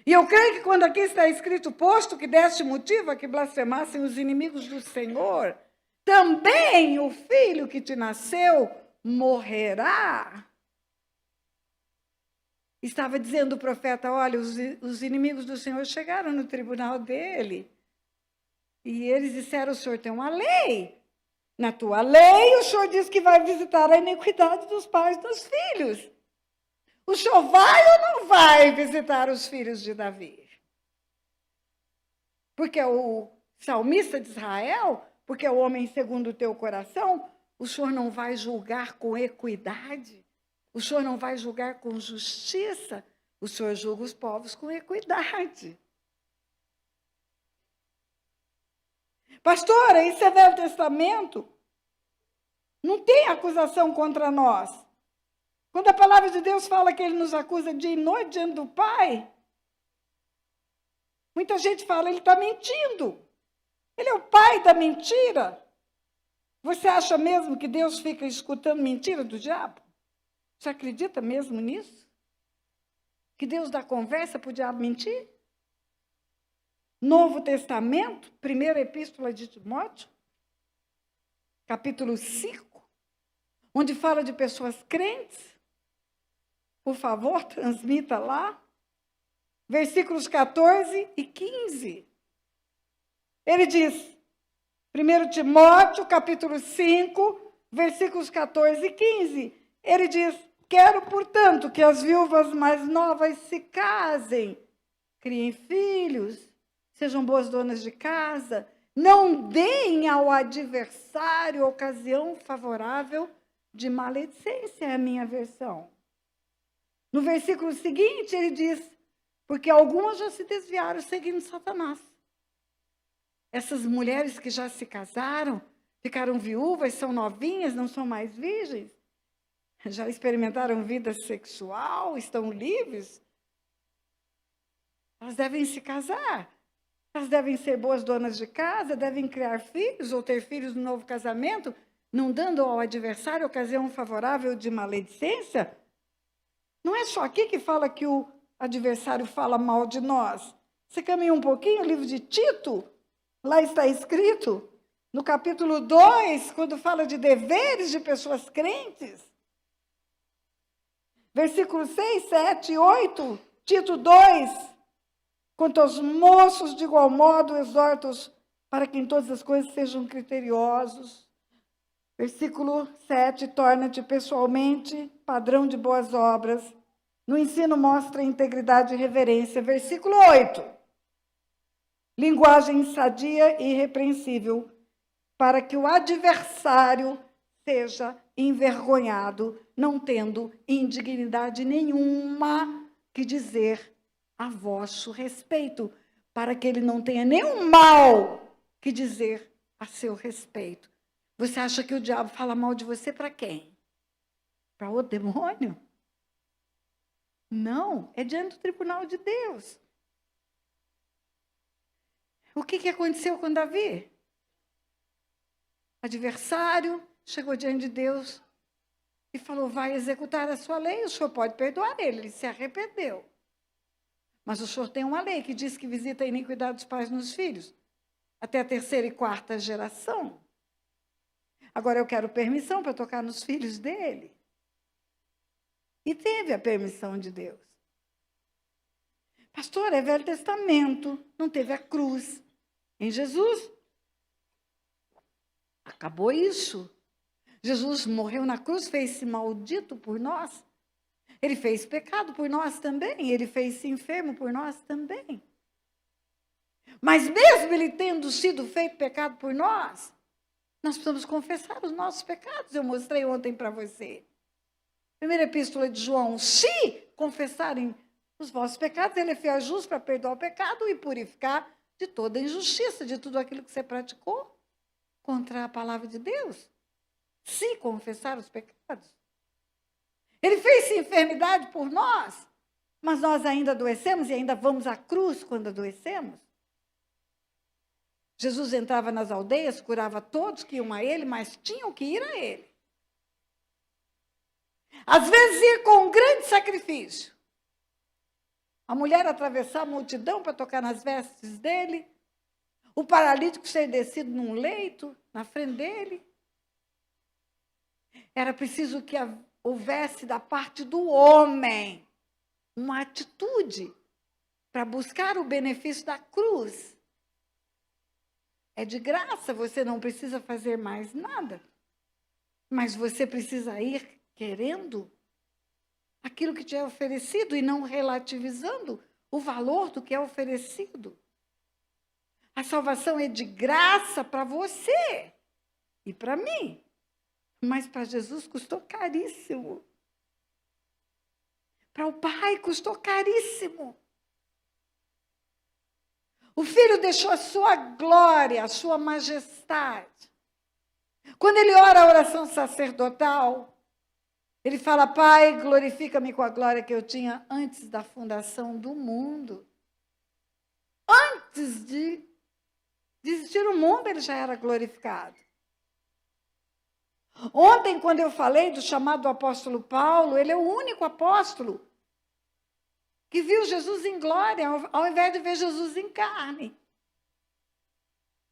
E eu creio que quando aqui está escrito, posto que deste motivo a que blasfemassem os inimigos do Senhor, também o filho que te nasceu morrerá. Estava dizendo o profeta, olha, os inimigos do Senhor chegaram no tribunal dele. E eles disseram, o Senhor tem uma lei. Na tua lei, o Senhor diz que vai visitar a iniquidade dos pais e dos filhos. O Senhor vai ou não vai visitar os filhos de Davi? Porque o salmista de Israel, porque é o homem segundo o teu coração, o Senhor não vai julgar com equidade? O Senhor não vai julgar com justiça? O Senhor julga os povos com equidade. Pastora, isso é Velho Testamento? Não tem acusação contra nós. Quando a palavra de Deus fala que ele nos acusa dia e noite diante do Pai, muita gente fala, ele está mentindo. Ele é o pai da mentira. Você acha mesmo que Deus fica escutando mentira do diabo? Você acredita mesmo nisso? Que Deus dá conversa para o diabo mentir? Novo Testamento, primeira epístola de Timóteo, capítulo 5, onde fala de pessoas crentes. Por favor, transmita lá. Versículos 14 e 15. Ele diz, 1 Timóteo, capítulo 5, versículos 14 e 15. Ele diz, quero, portanto, que as viúvas mais novas se casem, criem filhos, sejam boas donas de casa, não deem ao adversário ocasião favorável de maledicência, é a minha versão. No versículo seguinte, ele diz, porque algumas já se desviaram seguindo Satanás. Essas mulheres que já se casaram, ficaram viúvas, são novinhas, não são mais virgens, já experimentaram vida sexual, estão livres, elas devem se casar. Elas devem ser boas donas de casa, devem criar filhos ou ter filhos no novo casamento, não dando ao adversário ocasião favorável de maledicência. Não é só aqui que fala que o adversário fala mal de nós. Você caminha um pouquinho, o livro de Tito, lá está escrito, no capítulo 2, quando fala de deveres de pessoas crentes. Versículos 6, 7 e 8, Tito 2. Quanto aos moços, de igual modo, exorta-os para que em todas as coisas sejam criteriosos. Versículo 7, torna-te pessoalmente padrão de boas obras. No ensino mostra integridade e reverência. Versículo 8. linguagem sadia e irrepreensível, para que o adversário seja envergonhado, não tendo indignidade nenhuma que dizer a vosso respeito, para que ele não tenha nenhum mal que dizer a seu respeito. Você acha que o diabo fala mal de você para quem? Para o demônio? Não, é diante do tribunal de Deus. O que aconteceu com Davi? Adversário chegou diante de Deus e falou, vai executar a sua lei, o senhor pode perdoar ele, ele se arrependeu. Mas o senhor tem uma lei que diz que visita a iniquidade dos pais nos filhos, até a 3ª e 4ª geração. Agora eu quero permissão para tocar nos filhos dele. E teve a permissão de Deus. Pastor, é Velho Testamento, não teve a cruz. Em Jesus, acabou isso. Jesus morreu na cruz, fez-se maldito por nós. Ele fez pecado por nós também. Ele fez-se enfermo por nós também. Mas mesmo ele tendo sido feito pecado por nós, nós precisamos confessar os nossos pecados. Eu mostrei ontem para você. Primeira epístola de João. Se confessarem os vossos pecados, ele é fiel e justo para perdoar o pecado e purificar de toda injustiça, de tudo aquilo que você praticou contra a palavra de Deus. Se confessar os pecados. Ele fez-se enfermidade por nós, mas nós ainda adoecemos e ainda vamos à cruz quando adoecemos. Jesus entrava nas aldeias, curava todos que iam a ele, mas tinham que ir a ele. Às vezes ia com um grande sacrifício. A mulher atravessar a multidão para tocar nas vestes dele, o paralítico ser descido num leito na frente dele. Era preciso que houvesse da parte do homem uma atitude para buscar o benefício da cruz. É de graça, você não precisa fazer mais nada. Mas você precisa ir querendo aquilo que te é oferecido e não relativizando o valor do que é oferecido. A salvação é de graça para você e para mim. Mas para Jesus custou caríssimo. Para o Pai custou caríssimo. O Filho deixou a sua glória, a sua majestade. Quando ele ora a oração sacerdotal, ele fala, Pai, glorifica-me com a glória que eu tinha antes da fundação do mundo. Antes de existir o mundo, ele já era glorificado. Ontem, quando eu falei do chamado do apóstolo Paulo, ele é o único apóstolo que viu Jesus em glória, ao invés de ver Jesus em carne.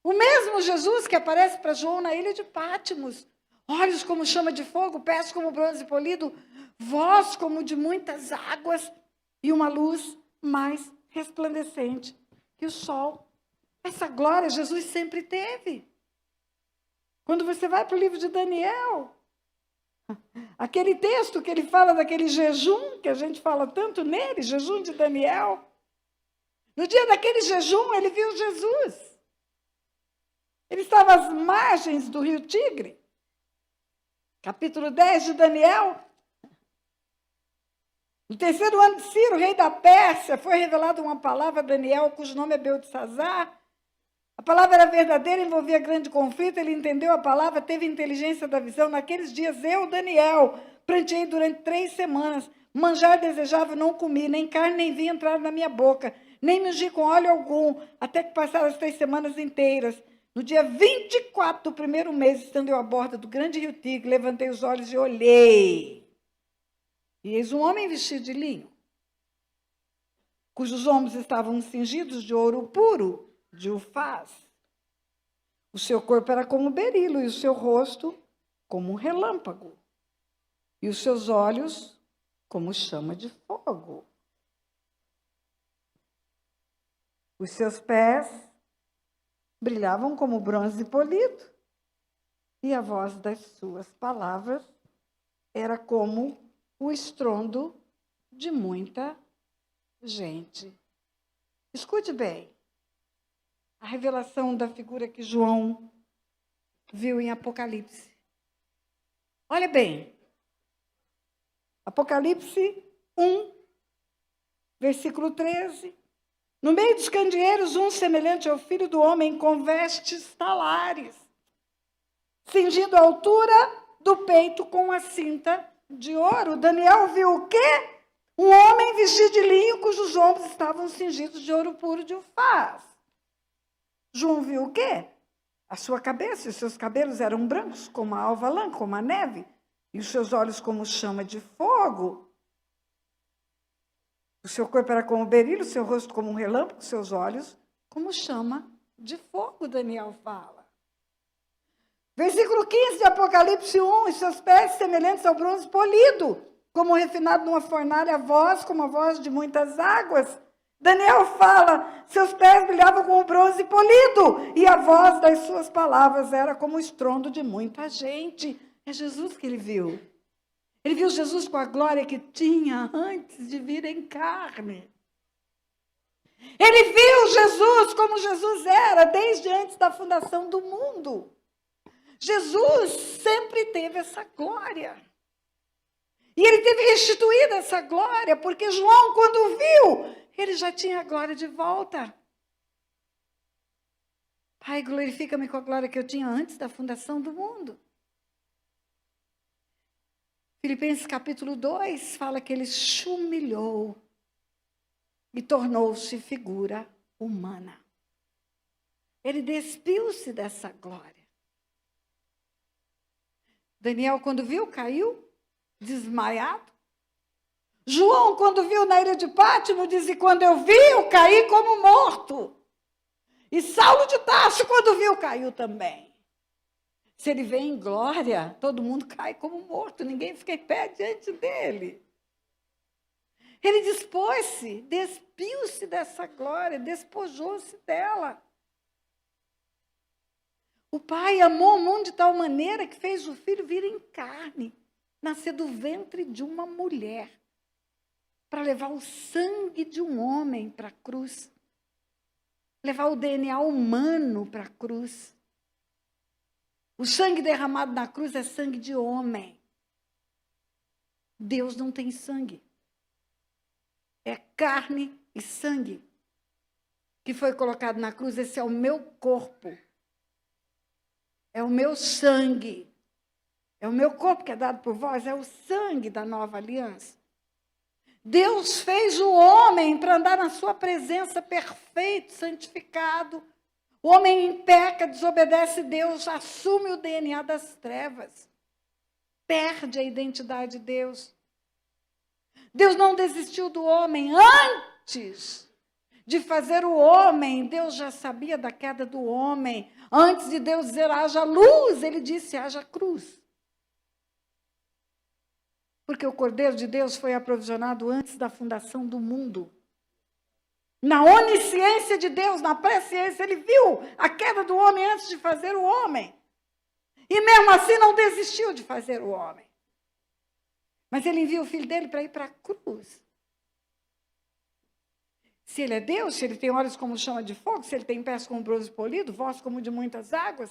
O mesmo Jesus que aparece para João na ilha de Pátimos, olhos como chama de fogo, pés como bronze polido, voz como de muitas águas e uma luz mais resplandecente que o sol. Essa glória Jesus sempre teve. Quando você vai para o livro de Daniel, aquele texto que ele fala daquele jejum, que a gente fala tanto nele, jejum de Daniel. No dia daquele jejum, ele viu Jesus. Ele estava às margens do rio Tigre. Capítulo 10 de Daniel. No 3º ano de Ciro, rei da Pérsia, foi revelada uma palavra a Daniel, cujo nome é Beltesazar. A palavra era verdadeira, envolvia grande conflito, ele entendeu a palavra, teve inteligência da visão. Naqueles dias, eu, Daniel, pranteei durante 3 semanas. Manjar desejava, não comi, nem carne nem vinho entraram na minha boca, nem me ungi com óleo algum, até que passaram as 3 semanas inteiras. No dia 24 do 1º mês, estando eu à borda do grande rio Tigre, levantei os olhos e olhei. E eis um homem vestido de linho, cujos ombros estavam cingidos de ouro puro, de Ufaz. O seu corpo era como berilo e o seu rosto como um relâmpago. E os seus olhos como chama de fogo. Os seus pés brilhavam como bronze polido. E a voz das suas palavras era como o estrondo de muita gente. Escute bem. a revelação da figura que João viu em Apocalipse. Olha bem, Apocalipse 1, versículo 13. No meio dos candeeiros, um semelhante ao Filho do Homem, com vestes talares, cingindo a altura do peito com a cinta de ouro. Daniel viu o quê? Um homem vestido de linho, cujos ombros estavam cingidos de ouro puro de Ufaz. João viu o quê? A sua cabeça e os seus cabelos eram brancos, como a alva lã, como a neve, e os seus olhos como chama de fogo. O seu corpo era como berilho, o seu rosto como um relâmpago, os seus olhos como chama de fogo, Daniel fala. Versículo 15 de Apocalipse 1, e seus pés semelhantes ao bronze polido, como refinado numa fornalha, a voz como a voz de muitas águas. Daniel fala, seus pés brilhavam como bronze polido, e a voz das suas palavras era como o estrondo de muita gente. É Jesus que ele viu. Ele viu Jesus com a glória que tinha antes de vir em carne. Ele viu Jesus como Jesus era desde antes da fundação do mundo. Jesus sempre teve essa glória. E ele teve restituída essa glória, porque João, quando viu, ele já tinha a glória de volta. Pai, glorifica-me com a glória que eu tinha antes da fundação do mundo. Filipenses capítulo 2 fala que ele se humilhou e tornou-se figura humana. Ele despiu-se dessa glória. Daniel, quando viu, caiu desmaiado. João, quando viu na ilha de Pátimo, disse, quando eu vi, eu caí como morto. E Saulo de Tarso, quando viu, caiu também. Se ele vem em glória, todo mundo cai como morto, ninguém fica em pé diante dele. Ele dispôs-se, despiu-se dessa glória, despojou-se dela. O Pai amou o mundo de tal maneira que fez o Filho vir em carne, nascer do ventre de uma mulher, para levar o sangue de um homem para a cruz, levar o DNA humano para a cruz. O sangue derramado na cruz é sangue de homem. Deus não tem sangue. É carne e sangue que foi colocado na cruz. Esse é o meu corpo. É o meu sangue. É o meu corpo que é dado por vós. É o sangue da nova aliança. Deus fez o homem para andar na sua presença perfeito, santificado. O homem peca, desobedece Deus, assume o DNA das trevas, perde a identidade de Deus. Deus não desistiu do homem. Antes de fazer o homem, Deus já sabia da queda do homem. Antes de Deus dizer, haja luz, ele disse, haja cruz. Porque o Cordeiro de Deus foi aprovisionado antes da fundação do mundo. Na onisciência de Deus, na presciência, ele viu a queda do homem antes de fazer o homem. E mesmo assim não desistiu de fazer o homem. Mas ele envia o filho dele para ir para a cruz. Se ele é Deus, se ele tem olhos como chama de fogo, se ele tem pés como bronze polido, voz como de muitas águas,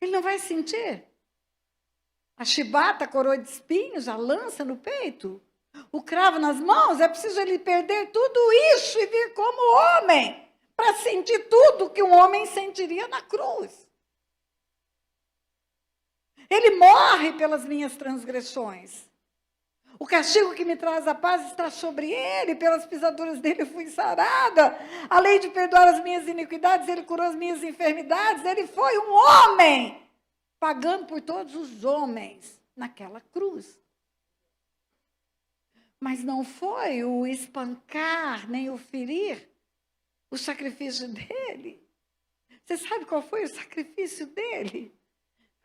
ele não vai sentir a chibata, a coroa de espinhos, a lança no peito, o cravo nas mãos. É preciso ele perder tudo isso e vir como homem, para sentir tudo que um homem sentiria na cruz. Ele morre pelas minhas transgressões. O castigo que me traz a paz está sobre ele, pelas pisaduras dele eu fui sarada. Além de perdoar as minhas iniquidades, ele curou as minhas enfermidades. Ele foi um homem, pagando por todos os homens naquela cruz. Mas não foi o espancar, nem o ferir, o sacrifício dele. Você sabe qual foi o sacrifício dele?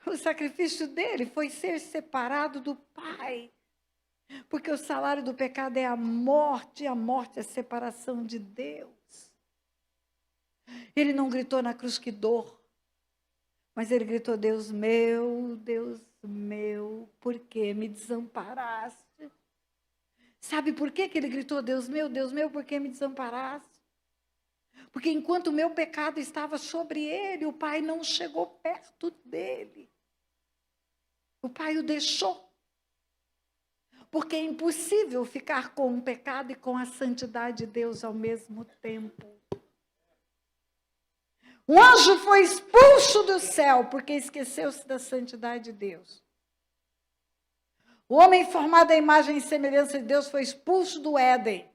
O sacrifício dele foi ser separado do Pai. Porque o salário do pecado é a morte, e a morte é a separação de Deus. Ele não gritou na cruz que dor, mas ele gritou, Deus meu, por que me desamparaste? Sabe por que ele gritou, Deus meu, por que me desamparaste? Porque enquanto o meu pecado estava sobre ele, o Pai não chegou perto dele. O Pai o deixou. Porque é impossível ficar com o pecado e com a santidade de Deus ao mesmo tempo. O anjo foi expulso do céu porque esqueceu-se da santidade de Deus. O homem formado à imagem e semelhança de Deus foi expulso do Éden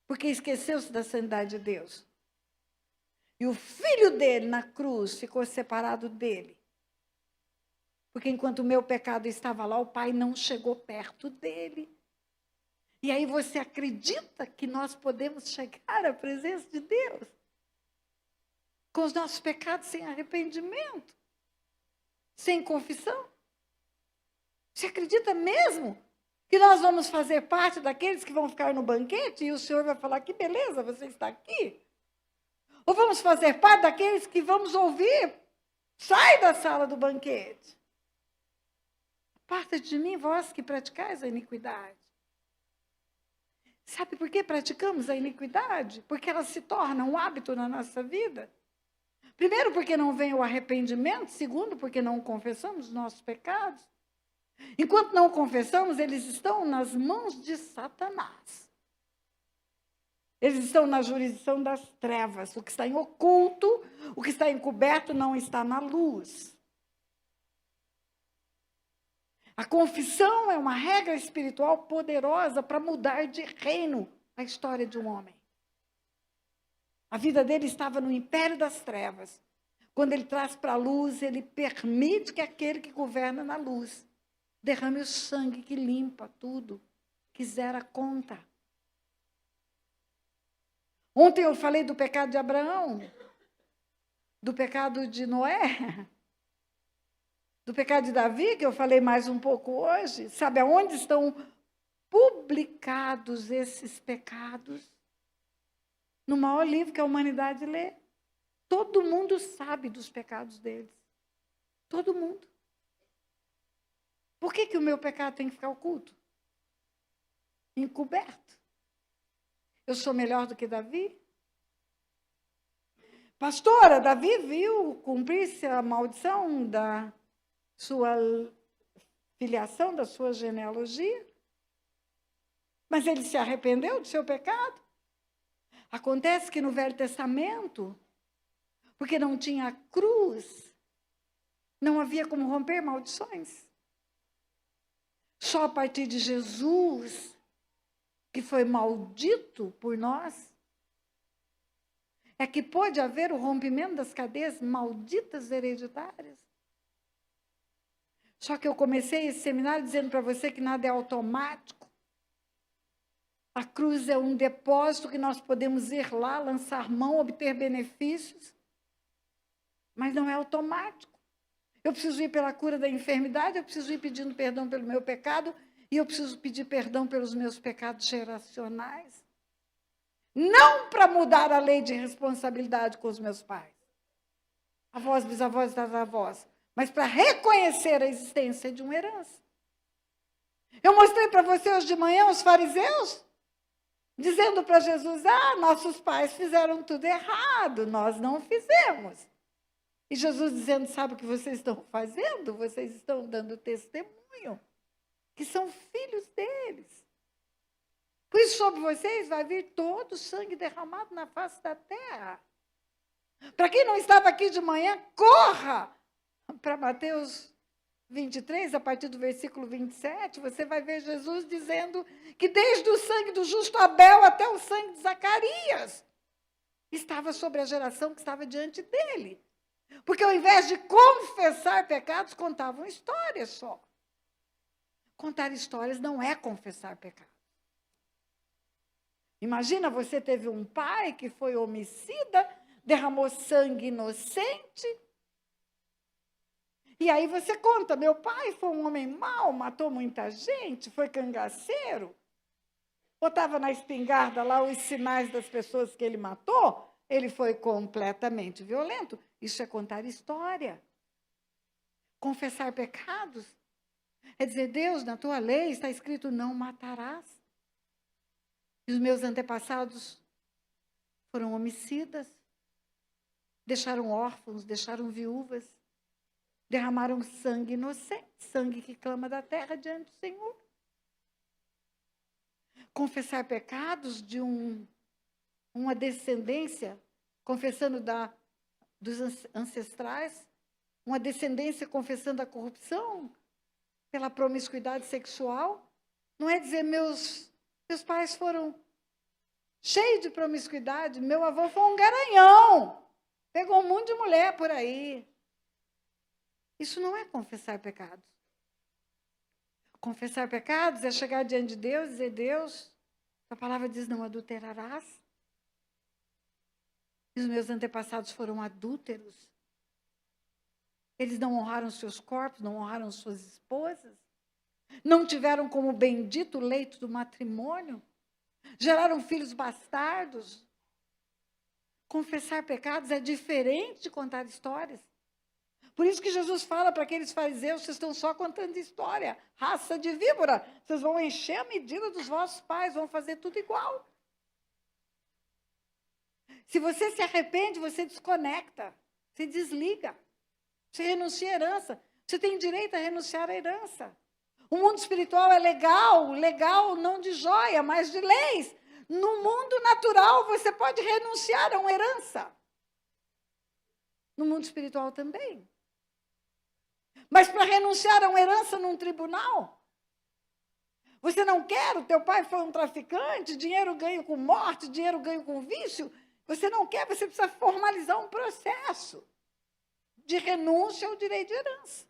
porque esqueceu-se da santidade de Deus. E o filho dele na cruz ficou separado dele. Porque enquanto o meu pecado estava lá, o Pai não chegou perto dele. E aí você acredita que nós podemos chegar à presença de Deus? Com os nossos pecados sem arrependimento? Sem confissão? Você acredita mesmo que nós vamos fazer parte daqueles que vão ficar no banquete e o Senhor vai falar, que beleza, você está aqui? Ou vamos fazer parte daqueles que vamos ouvir, sai da sala do banquete? Aparta de mim, vós que praticais a iniquidade. Sabe por que praticamos a iniquidade? Porque ela se torna um hábito na nossa vida. Primeiro, porque não vem o arrependimento. Segundo, porque não confessamos os nossos pecados. Enquanto não confessamos, eles estão nas mãos de Satanás. Eles estão na jurisdição das trevas. O que está em oculto, o que está encoberto não está na luz. A confissão é uma regra espiritual poderosa para mudar de reino a história de um homem. A vida dele estava no império das trevas. Quando ele traz para a luz, ele permite que aquele que governa na luz derrame o sangue que limpa tudo, que zera a conta. Ontem eu falei do pecado de Abraão, do pecado de Noé, do pecado de Davi, que eu falei mais um pouco hoje. Sabe aonde estão publicados esses pecados? No maior livro que a humanidade lê. Todo mundo sabe dos pecados deles. Todo mundo. Por que o meu pecado tem que ficar oculto? Encoberto. Eu sou melhor do que Davi? Pastora, Davi viu cumprir-se a maldição da sua filiação, da sua genealogia. Mas ele se arrependeu do seu pecado. Acontece que no Velho Testamento, porque não tinha cruz, não havia como romper maldições. Só a partir de Jesus, que foi maldito por nós, é que pôde haver o rompimento das cadeias malditas hereditárias. Só que eu comecei esse seminário dizendo para você que nada é automático. A cruz é um depósito que nós podemos ir lá, lançar mão, obter benefícios, mas não é automático. Eu preciso ir pela cura da enfermidade, eu preciso ir pedindo perdão pelo meu pecado, e eu preciso pedir perdão pelos meus pecados geracionais. Não para mudar a lei de responsabilidade com os meus pais, avós, bisavós e tataravós, mas para reconhecer a existência de uma herança. Eu mostrei para você hoje de manhã os fariseus, dizendo para Jesus, nossos pais fizeram tudo errado, nós não fizemos. E Jesus dizendo, sabe o que vocês estão fazendo? Vocês estão dando testemunho, que são filhos deles. Por isso, sobre vocês vai vir todo o sangue derramado na face da terra. Para quem não estava aqui de manhã, corra para Mateus 23, a partir do versículo 27, você vai ver Jesus dizendo que desde o sangue do justo Abel até o sangue de Zacarias, estava sobre a geração que estava diante dele. Porque ao invés de confessar pecados, contavam histórias só. Contar histórias não é confessar pecados. Imagina, você teve um pai que foi homicida, derramou sangue inocente, e aí você conta, meu pai foi um homem mau, matou muita gente, foi cangaceiro, botava na espingarda lá os sinais das pessoas que ele matou, ele foi completamente violento. Isso é contar história. Confessar pecados é dizer, Deus, na tua lei está escrito, não matarás. E os meus antepassados foram homicidas, deixaram órfãos, deixaram viúvas, derramaram sangue inocente, sangue que clama da terra diante do Senhor. Confessar pecados de uma descendência, confessando dos ancestrais, uma descendência confessando a corrupção pela promiscuidade sexual. Não é dizer meus pais foram cheios de promiscuidade, meu avô foi um garanhão, pegou um monte de mulher por aí. Isso não é confessar pecados. Confessar pecados é chegar diante de Deus e dizer, Deus, a palavra diz, não adulterarás. E os meus antepassados foram adúlteros. Eles não honraram seus corpos, não honraram suas esposas, não tiveram como bendito o leito do matrimônio, geraram filhos bastardos. Confessar pecados é diferente de contar histórias. Por isso que Jesus fala para aqueles fariseus, vocês estão só contando história, raça de víbora, vocês vão encher a medida dos vossos pais, vão fazer tudo igual. Se você se arrepende, você desconecta, você desliga, você renuncia à herança, você tem direito a renunciar à herança. O mundo espiritual é legal não de joia, mas de leis. No mundo natural, você pode renunciar a uma herança. No mundo espiritual também. Mas para renunciar a uma herança num tribunal, você não quer, o teu pai foi um traficante, dinheiro ganho com morte, dinheiro ganho com vício, você não quer, você precisa formalizar um processo de renúncia ao direito de herança.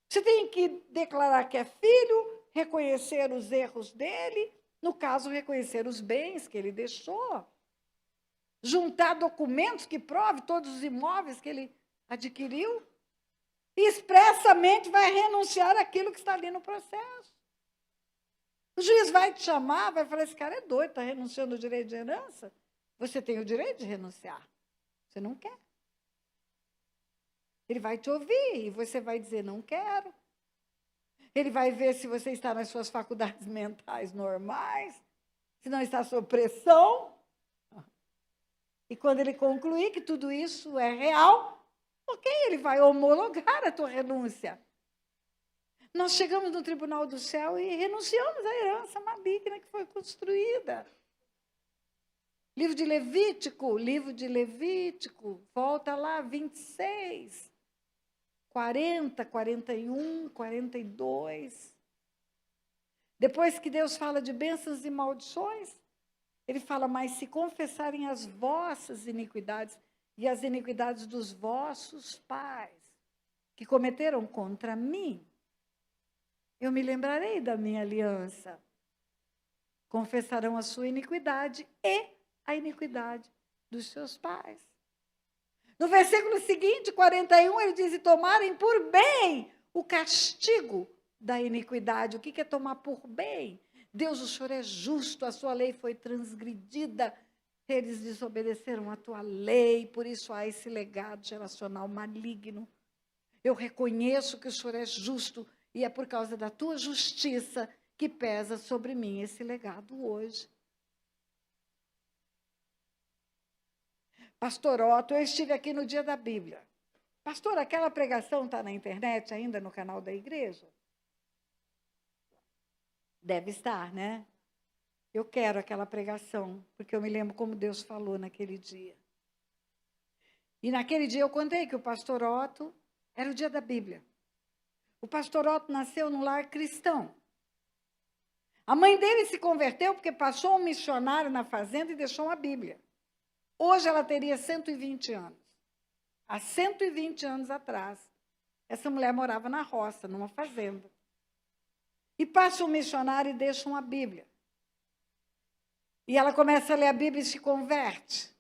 Você tem que declarar que é filho, reconhecer os erros dele, no caso, reconhecer os bens que ele deixou, juntar documentos que provem todos os imóveis que ele adquiriu, e expressamente vai renunciar àquilo que está ali no processo. O juiz vai te chamar, vai falar, esse cara é doido, está renunciando ao direito de herança? Você tem o direito de renunciar. Você não quer. Ele vai te ouvir e você vai dizer, não quero. Ele vai ver se você está nas suas faculdades mentais normais, se não está sob pressão. E quando ele concluir que tudo isso é real, ok, ele vai homologar a tua renúncia. Nós chegamos no tribunal do céu e renunciamos à herança maligna que foi construída. Livro de Levítico, volta lá, 26, 40, 41, 42. Depois que Deus fala de bênçãos e maldições, ele fala, mas se confessarem as vossas iniquidades e as iniquidades dos vossos pais, que cometeram contra mim, eu me lembrarei da minha aliança. Confessarão a sua iniquidade e a iniquidade dos seus pais. No versículo seguinte, 41, ele diz, e tomarem por bem o castigo da iniquidade. O que é tomar por bem? Deus, o Senhor é justo, a sua lei foi transgredida, eles desobedeceram a tua lei, por isso há esse legado geracional maligno. Eu reconheço que o Senhor é justo, e é por causa da tua justiça que pesa sobre mim esse legado hoje. Pastor Otto, eu estive aqui no dia da Bíblia. Pastor, aquela pregação está na internet ainda no canal da igreja? Deve estar, né? Eu quero aquela pregação, porque eu me lembro como Deus falou naquele dia. E naquele dia eu contei que o pastor Otto era o dia da Bíblia. O pastor Otto nasceu num lar cristão. A mãe dele se converteu porque passou um missionário na fazenda e deixou uma Bíblia. Hoje ela teria 120 anos. Há 120 anos atrás, essa mulher morava na roça, numa fazenda. E passa um missionário e deixa uma Bíblia. E ela começa a ler a Bíblia e se converte.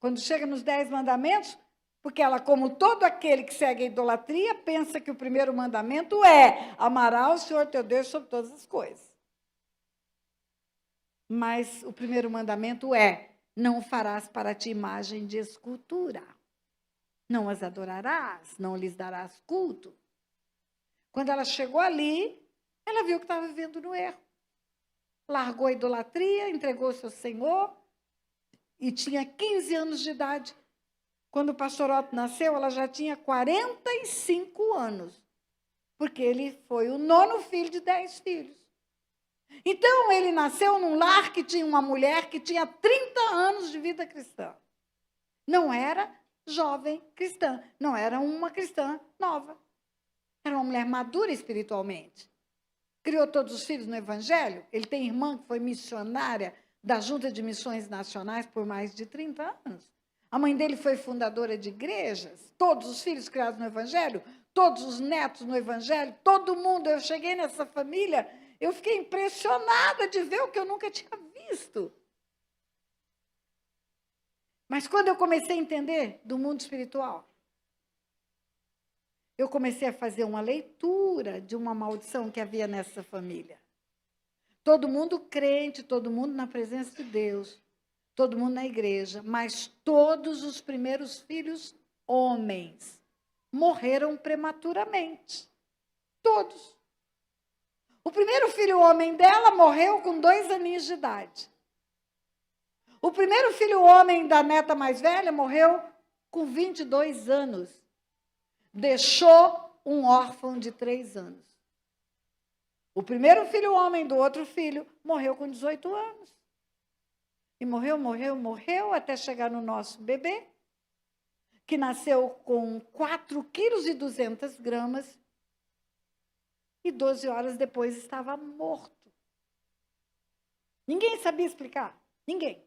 Quando chega nos 10 mandamentos, porque ela, como todo aquele que segue a idolatria, pensa que o primeiro mandamento é amarás o Senhor teu Deus sobre todas as coisas. Mas o primeiro mandamento é, não farás para ti imagem de escultura. Não as adorarás, não lhes darás culto. Quando ela chegou ali, ela viu que estava vivendo no erro. largou a idolatria, entregou-se ao Senhor e tinha 15 anos de idade. Quando o pastor Otto nasceu, ela já tinha 45 anos, porque ele foi o 9º filho de 10 filhos. Então, ele nasceu num lar que tinha uma mulher que tinha 30 anos de vida cristã. Não era jovem cristã, não era uma cristã nova. Era uma mulher madura espiritualmente. Criou todos os filhos no Evangelho. Ele tem irmã que foi missionária da Junta de Missões Nacionais por mais de 30 anos. A mãe dele foi fundadora de igrejas. Todos os filhos criados no Evangelho, todos os netos no Evangelho, todo mundo. Eu cheguei nessa família, eu fiquei impressionada de ver o que eu nunca tinha visto. Mas quando eu comecei a entender do mundo espiritual, eu comecei a fazer uma leitura de uma maldição que havia nessa família. Todo mundo crente, todo mundo na presença de Deus, todo mundo na igreja, mas todos os primeiros filhos homens morreram prematuramente. Todos. O primeiro filho homem dela morreu com 2 aninhos de idade. O primeiro filho homem da neta mais velha morreu com 22 anos. Deixou um órfão de 3 anos. O primeiro filho homem do outro filho morreu com 18 anos. E morreu, até chegar no nosso bebê, que nasceu com 4,2 kg e 12 horas depois estava morto. Ninguém sabia explicar, ninguém.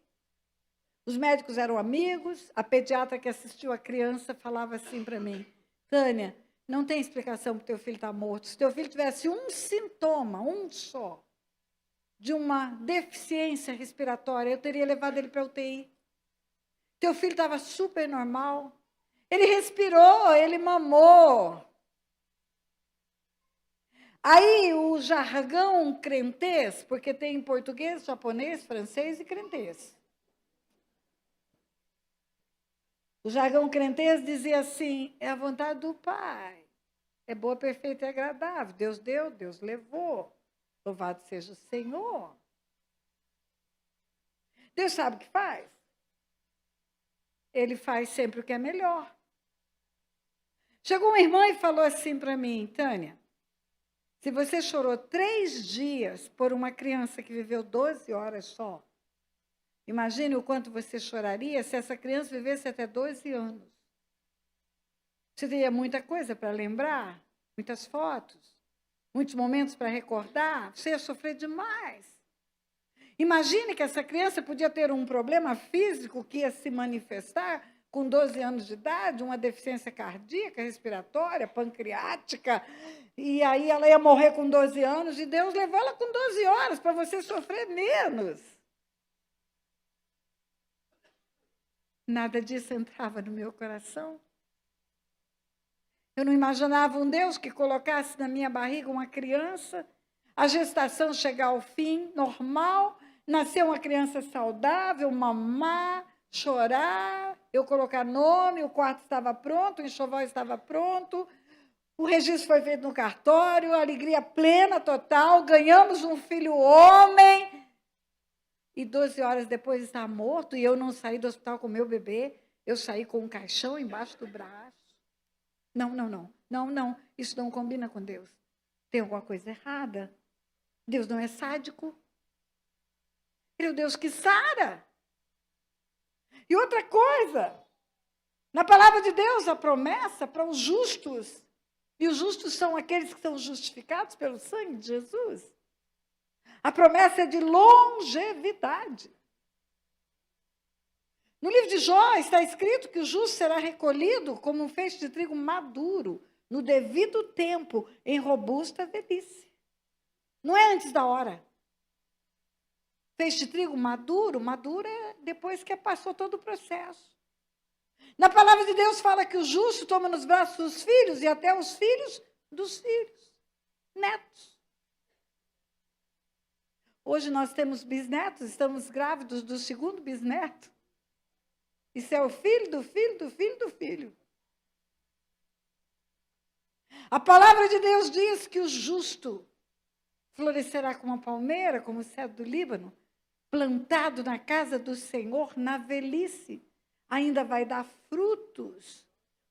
Os médicos eram amigos, a pediatra que assistiu a criança falava assim para mim: Tânia, não tem explicação para o teu filho estar morto. Se teu filho tivesse um sintoma, um só, de uma deficiência respiratória, eu teria levado ele para a UTI. Teu filho estava super normal. Ele respirou, ele mamou. Aí o jargão crentez, porque tem português, japonês, francês e crentez. O jargão crentez dizia assim: é a vontade do Pai. É boa, perfeita e agradável. Deus deu, Deus levou. Louvado seja o Senhor. Deus sabe o que faz? Ele faz sempre o que é melhor. Chegou uma irmã e falou assim para mim: Tânia, se você chorou 3 dias por uma criança que viveu 12 horas só, imagine o quanto você choraria se essa criança vivesse até 12 anos. Você teria muita coisa para lembrar, muitas fotos, muitos momentos para recordar. Você ia sofrer demais. Imagine que essa criança podia ter um problema físico que ia se manifestar com 12 anos de idade, uma deficiência cardíaca, respiratória, pancreática, e aí ela ia morrer com 12 anos, e Deus levou ela com 12 horas para você sofrer menos. Nada disso entrava no meu coração. Eu não imaginava um Deus que colocasse na minha barriga uma criança, a gestação chegar ao fim, normal, nascer uma criança saudável, mamar, chorar, eu colocar nome, o quarto estava pronto, o enxoval estava pronto, o registro foi feito no cartório, alegria plena, total, ganhamos um filho homem, e 12 horas depois está morto, e eu não saí do hospital com meu bebê, eu saí com um caixão embaixo do braço. Não, isso não combina com Deus. Tem alguma coisa errada. Deus não é sádico. Ele é o Deus que sara. E outra coisa, na palavra de Deus, a promessa para os justos, e os justos são aqueles que são justificados pelo sangue de Jesus. A promessa é de longevidade. No livro de Jó está escrito que o justo será recolhido como um feixe de trigo maduro, no devido tempo, em robusta velhice. Não é antes da hora. Feixe de trigo maduro é depois que passou todo o processo. Na palavra de Deus fala que o justo toma nos braços os filhos e até os filhos dos filhos, netos. Hoje nós temos bisnetos, estamos grávidos do 2º bisneto. Isso é o filho do filho do filho do filho. A palavra de Deus diz que o justo florescerá como uma palmeira, como o cedro do Líbano, plantado na casa do Senhor na velhice. Ainda vai dar frutos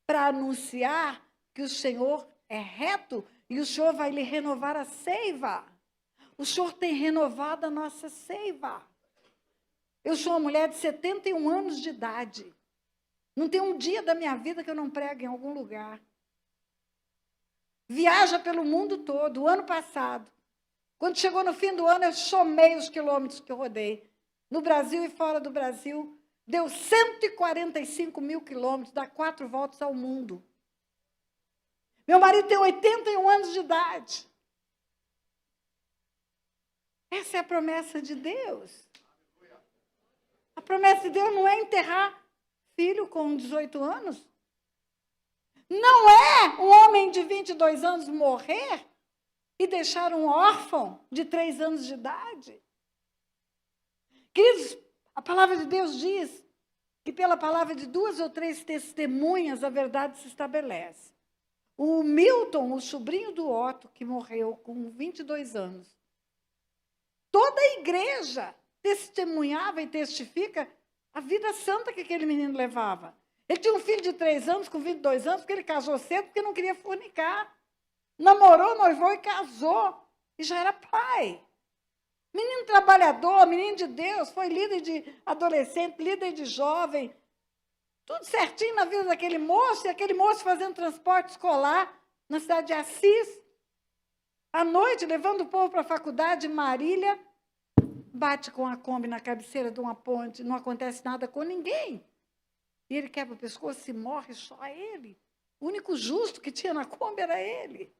para anunciar que o Senhor é reto e o Senhor vai lhe renovar a seiva. O Senhor tem renovado a nossa seiva. Eu sou uma mulher de 71 anos de idade. Não tem um dia da minha vida que eu não prego em algum lugar. Viaja pelo mundo todo. O ano passado, quando chegou no fim do ano, eu somei os quilômetros que eu rodei. No Brasil e fora do Brasil, deu 145 mil quilômetros, dá 4 voltas ao mundo. Meu marido tem 81 anos de idade. Essa é a promessa de Deus. A promessa de Deus não é enterrar filho com 18 anos. Não é um homem de 22 anos morrer e deixar um órfão de 3 anos de idade. Queridos, a palavra de Deus diz que pela palavra de 2 ou 3 testemunhas a verdade se estabelece. O Milton, o sobrinho do Otto, que morreu com 22 anos, toda a igreja testemunhava e testifica a vida santa que aquele menino levava. Ele tinha um filho de 3 anos, com 22 anos, porque ele casou cedo, porque não queria fornicar. Namorou, noivou e casou. E já era pai. Menino trabalhador, menino de Deus, foi líder de adolescente, líder de jovem. Tudo certinho na vida daquele moço, e aquele moço fazendo transporte escolar na cidade de Assis. À noite, levando o povo para a faculdade, Marília, bate com a Kombi na cabeceira de uma ponte, não acontece nada com ninguém. E ele quebra o pescoço e morre só ele. O único justo que tinha na Kombi era ele.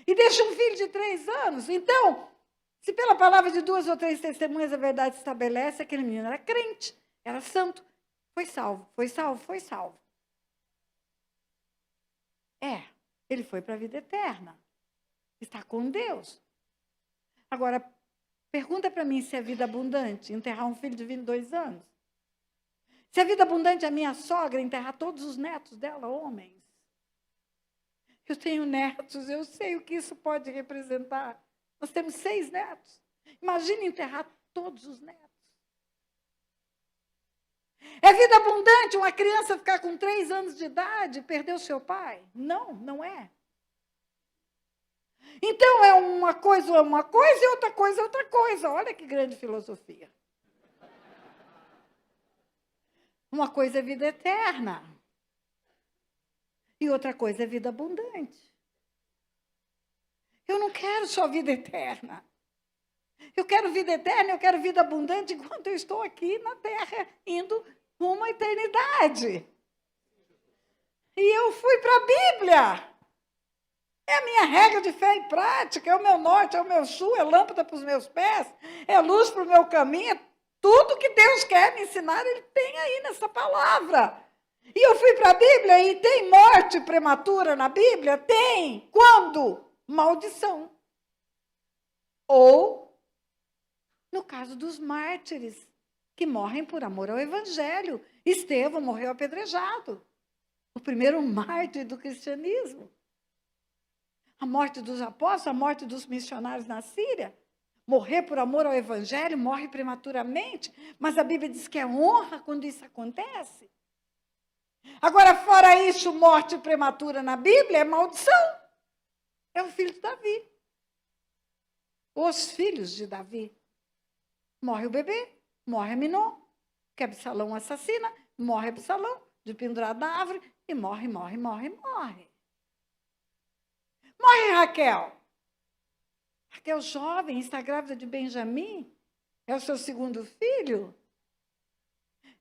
E deixa um filho de 3 anos. Então, se pela palavra de 2 ou 3 testemunhas a verdade se estabelece, aquele menino era crente, era santo, foi salvo, foi salvo, foi salvo. Ele foi para a vida eterna. Está com Deus. Agora, pergunta para mim se é vida abundante enterrar um filho de 22 anos. Se a vida abundante é a minha sogra, enterrar todos os netos dela, homens. Eu tenho netos, eu sei o que isso pode representar. Nós temos 6 netos. Imagine enterrar todos os netos. É vida abundante uma criança ficar com 3 anos de idade e perder o seu pai? Não, não é. Então, é uma coisa e outra coisa é outra coisa. Olha que grande filosofia. Uma coisa é vida eterna. E outra coisa é vida abundante. Eu não quero só vida eterna. Eu quero vida eterna, eu quero vida abundante enquanto eu estou aqui na Terra, indo rumo à eternidade. E eu fui para a Bíblia. É a minha regra de fé e prática, é o meu norte, é o meu sul, é lâmpada para os meus pés, é luz para o meu caminho. Tudo que Deus quer me ensinar, Ele tem aí nessa palavra. E eu fui para a Bíblia e tem morte prematura na Bíblia? Tem. Quando? Maldição. Ou, no caso dos mártires, que morrem por amor ao Evangelho. Estevão morreu apedrejado. O primeiro mártir do cristianismo. A morte dos apóstolos, a morte dos missionários na Síria. Morrer por amor ao Evangelho, morre prematuramente, mas a Bíblia diz que é honra quando isso acontece. Agora, fora isso, morte prematura na Bíblia é maldição. É o filho de Davi. Os filhos de Davi. Morre o bebê, morre Aminon, que Absalão assassina, morre Absalão, de pendurado na árvore, e morre. Morre Raquel. Raquel jovem, está grávida de Benjamim, é o seu segundo filho.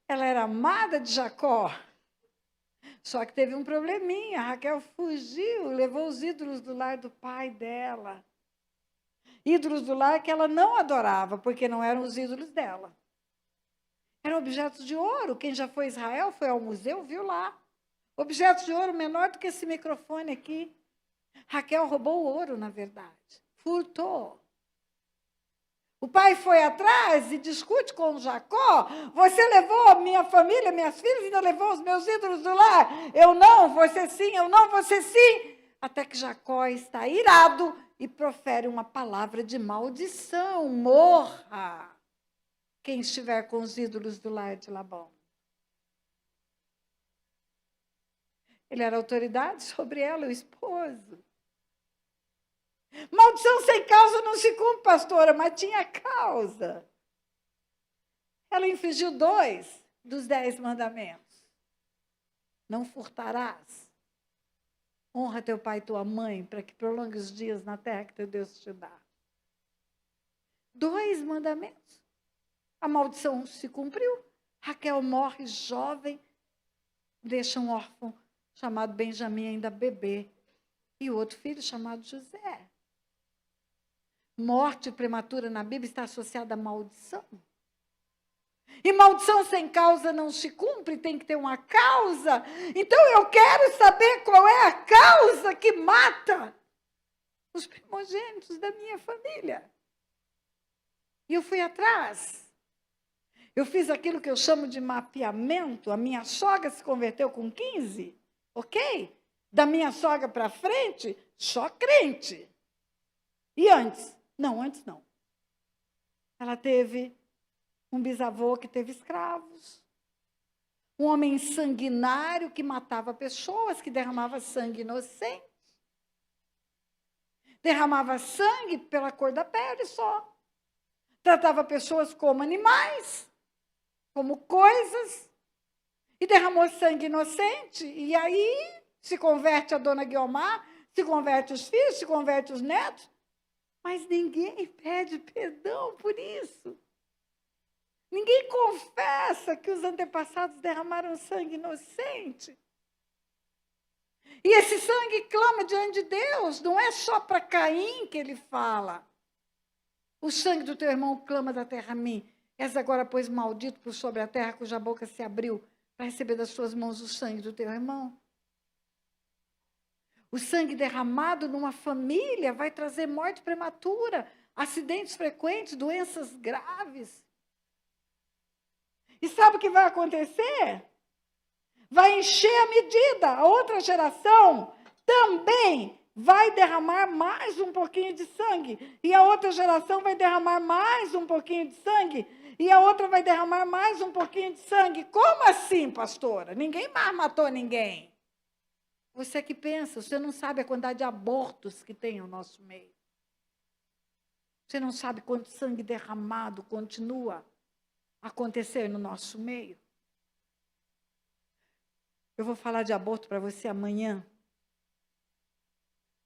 Ela era amada de Jacó. Só que teve um probleminha. Raquel fugiu, levou os ídolos do lar do pai dela. Ídolos do lar que ela não adorava, porque não eram os ídolos dela. Eram objetos de ouro. Quem já foi a Israel, foi ao museu, viu lá. Objetos de ouro menor do que esse microfone aqui. Raquel roubou o ouro, na verdade. Furtou. O pai foi atrás e discute com Jacó. Você levou a minha família, minhas filhas, ainda levou os meus ídolos do lar. Eu não, você sim, eu não, você sim. Até que Jacó está irado e profere uma palavra de maldição. Morra quem estiver com os ídolos do lar de Labão. Ele era autoridade sobre ela, o esposo. Maldição sem causa não se cumpre, pastora, mas tinha causa. Ela infringiu 2 dos 10 mandamentos. Não furtarás. Honra teu pai e tua mãe, para que prolongue os dias na terra que teu Deus te dá. 2 mandamentos. A maldição se cumpriu. Raquel morre jovem, deixa um órfão chamado Benjamim, ainda bebê, e outro filho chamado José. Morte prematura na Bíblia está associada à maldição. E maldição sem causa não se cumpre, tem que ter uma causa. Então eu quero saber qual é a causa que mata os primogênitos da minha família. E eu fui atrás. Eu fiz aquilo que eu chamo de mapeamento. A minha sogra se converteu com 15, ok? Da minha sogra para frente, só crente. E antes? Não, antes não. Ela teve um bisavô que teve escravos. Um homem sanguinário que matava pessoas, que derramava sangue inocente. Derramava sangue pela cor da pele só. Tratava pessoas como animais, como coisas. E derramou sangue inocente. E aí se converte a dona Guiomar, se converte os filhos, se converte os netos. Mas ninguém pede perdão por isso. Ninguém confessa que os antepassados derramaram sangue inocente. E esse sangue clama diante de Deus, não é só para Caim que ele fala. O sangue do teu irmão clama da terra a mim. És agora, pois, maldito por sobre a terra, cuja boca se abriu para receber das suas mãos o sangue do teu irmão. O sangue derramado numa família vai trazer morte prematura, acidentes frequentes, doenças graves. E sabe o que vai acontecer? Vai encher a medida. A outra geração também vai derramar mais um pouquinho de sangue. E a outra geração vai derramar mais um pouquinho de sangue. E a outra vai derramar mais um pouquinho de sangue. Como assim, pastora? Ninguém mais matou ninguém. Você que pensa, você não sabe a quantidade de abortos que tem no nosso meio. Você não sabe quanto sangue derramado continua a acontecer no nosso meio. Eu vou falar de aborto para você amanhã.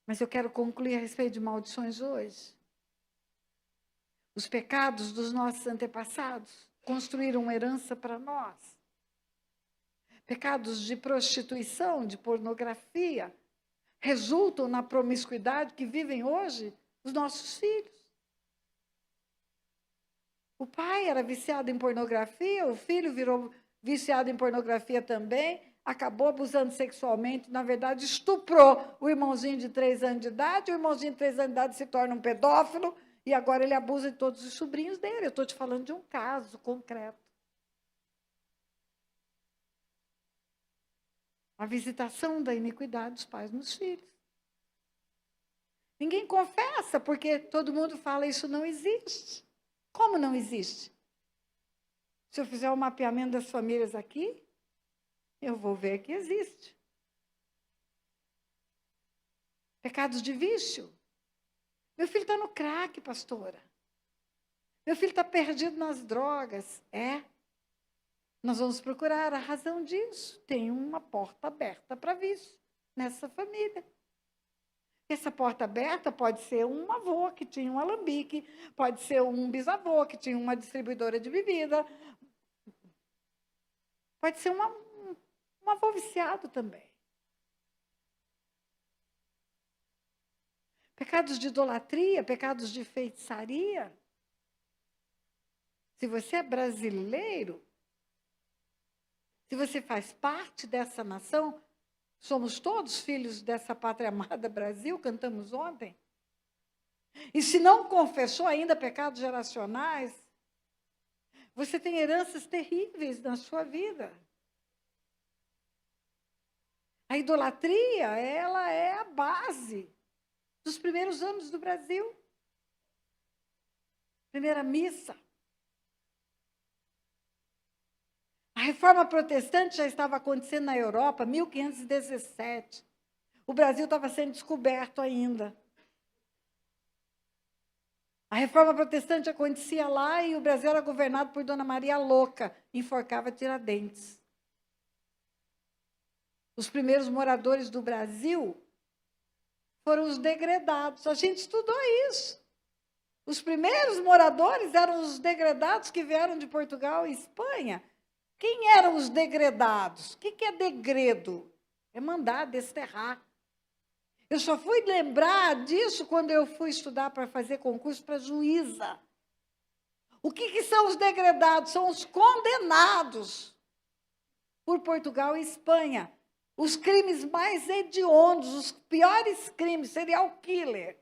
Mas eu quero concluir a respeito de maldições hoje. Os pecados dos nossos antepassados construíram uma herança para nós. Pecados de prostituição, de pornografia, resultam na promiscuidade que vivem hoje os nossos filhos. O pai era viciado em pornografia, o filho virou viciado em pornografia também, acabou abusando sexualmente, na verdade estuprou o irmãozinho de 3 anos de idade, o irmãozinho de 3 anos de idade se torna um pedófilo, e agora ele abusa de todos os sobrinhos dele. Eu estou te falando de um caso concreto. A visitação da iniquidade dos pais nos filhos. Ninguém confessa, porque todo mundo fala isso não existe. Como não existe? Se eu fizer o mapeamento das famílias aqui, eu vou ver que existe. Pecados de vício. Meu filho está no crack, pastora. Meu filho está perdido nas drogas. Nós vamos procurar a razão disso. Tem uma porta aberta para vício nessa família. Essa porta aberta pode ser um avô que tinha um alambique, pode ser um bisavô que tinha uma distribuidora de bebida, pode ser um avô viciado também. Pecados de idolatria, pecados de feitiçaria. Se você é brasileiro, se você faz parte dessa nação, somos todos filhos dessa pátria amada Brasil, cantamos ontem. E se não confessou ainda pecados geracionais, você tem heranças terríveis na sua vida. A idolatria, ela é a base dos primeiros anos do Brasil. Primeira missa. A reforma protestante já estava acontecendo na Europa, 1517. O Brasil estava sendo descoberto ainda. A reforma protestante acontecia lá e o Brasil era governado por Dona Maria Louca, enforcava Tiradentes. Os primeiros moradores do Brasil foram os degredados. A gente estudou isso. Os primeiros moradores eram os degredados que vieram de Portugal e Espanha. Quem eram os degredados? O que é degredo? É mandar desterrar. Eu só fui lembrar disso quando eu fui estudar para fazer concurso para juíza. O que são os degredados? São os condenados por Portugal e Espanha. Os crimes mais hediondos, os piores crimes, serial killer.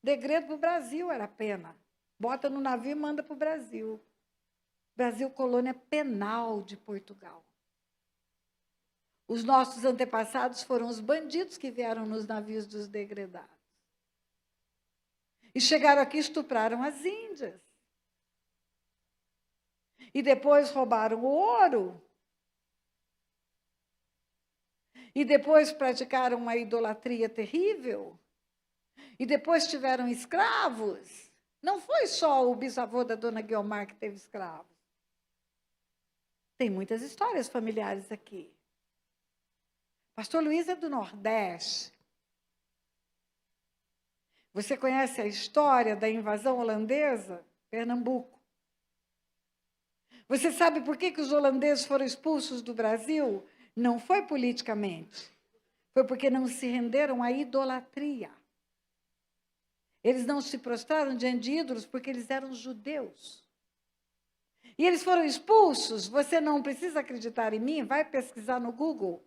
Degredo para o Brasil era a pena. Bota no navio e manda para o Brasil. Brasil, colônia penal de Portugal. Os nossos antepassados foram os bandidos que vieram nos navios dos degredados. E chegaram aqui e estupraram as índias. E depois roubaram o ouro. E depois praticaram uma idolatria terrível. E depois tiveram escravos. Não foi só o bisavô da dona Guiomar que teve escravos. Tem muitas histórias familiares aqui. Pastor Luiz é do Nordeste. Você conhece a história da invasão holandesa? Pernambuco. Você sabe por que os holandeses foram expulsos do Brasil? Não foi politicamente. Foi porque não se renderam à idolatria. Eles não se prostraram diante de ídolos porque eles eram judeus. E eles foram expulsos. Você não precisa acreditar em mim, vai pesquisar no Google.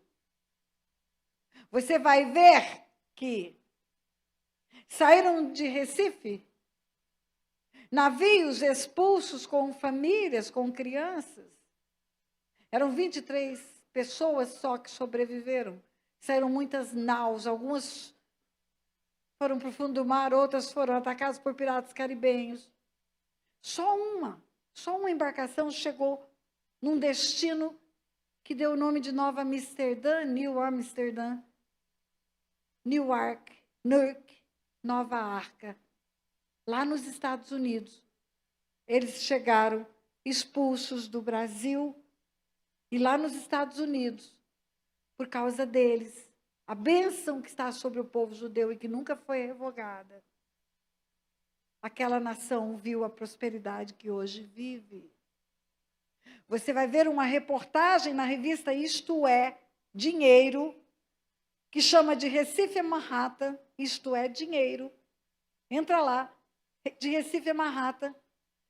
Você vai ver que saíram de Recife navios expulsos com famílias, com crianças. Eram 23 pessoas só que sobreviveram. Saíram muitas naus, algumas foram para o fundo do mar, outras foram atacadas por piratas caribenhos. Só uma embarcação chegou num destino que deu o nome de Nova Amsterdã, New Amsterdã, Newark, Nova Arca, lá nos Estados Unidos. Eles chegaram expulsos do Brasil e lá nos Estados Unidos, por causa deles, a bênção que está sobre o povo judeu e que nunca foi revogada, aquela nação viu a prosperidade que hoje vive. Você vai ver uma reportagem na revista Isto É Dinheiro, que chama de Recife a Manhattan, Isto É Dinheiro. Entra lá, de Recife a Manhattan,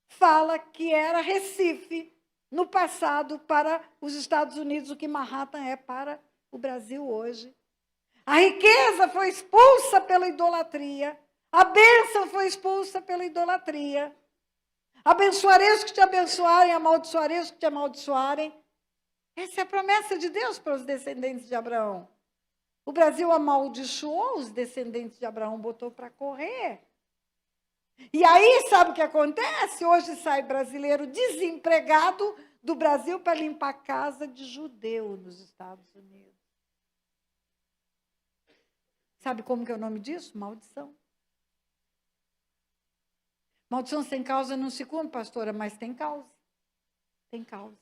fala que era Recife, no passado, para os Estados Unidos, o que Manhattan é para o Brasil hoje. A riqueza foi expulsa pela idolatria, a bênção foi expulsa pela idolatria. Abençoarei os que te abençoarem, amaldiçoarei os que te amaldiçoarem. Essa é a promessa de Deus para os descendentes de Abraão. O Brasil amaldiçoou os descendentes de Abraão, botou para correr. E aí, sabe o que acontece? Hoje sai brasileiro desempregado do Brasil para limpar casa de judeu nos Estados Unidos. Sabe como que é o nome disso? Maldição. Maldição sem causa não se cumpre, pastora, mas tem causa. Tem causa.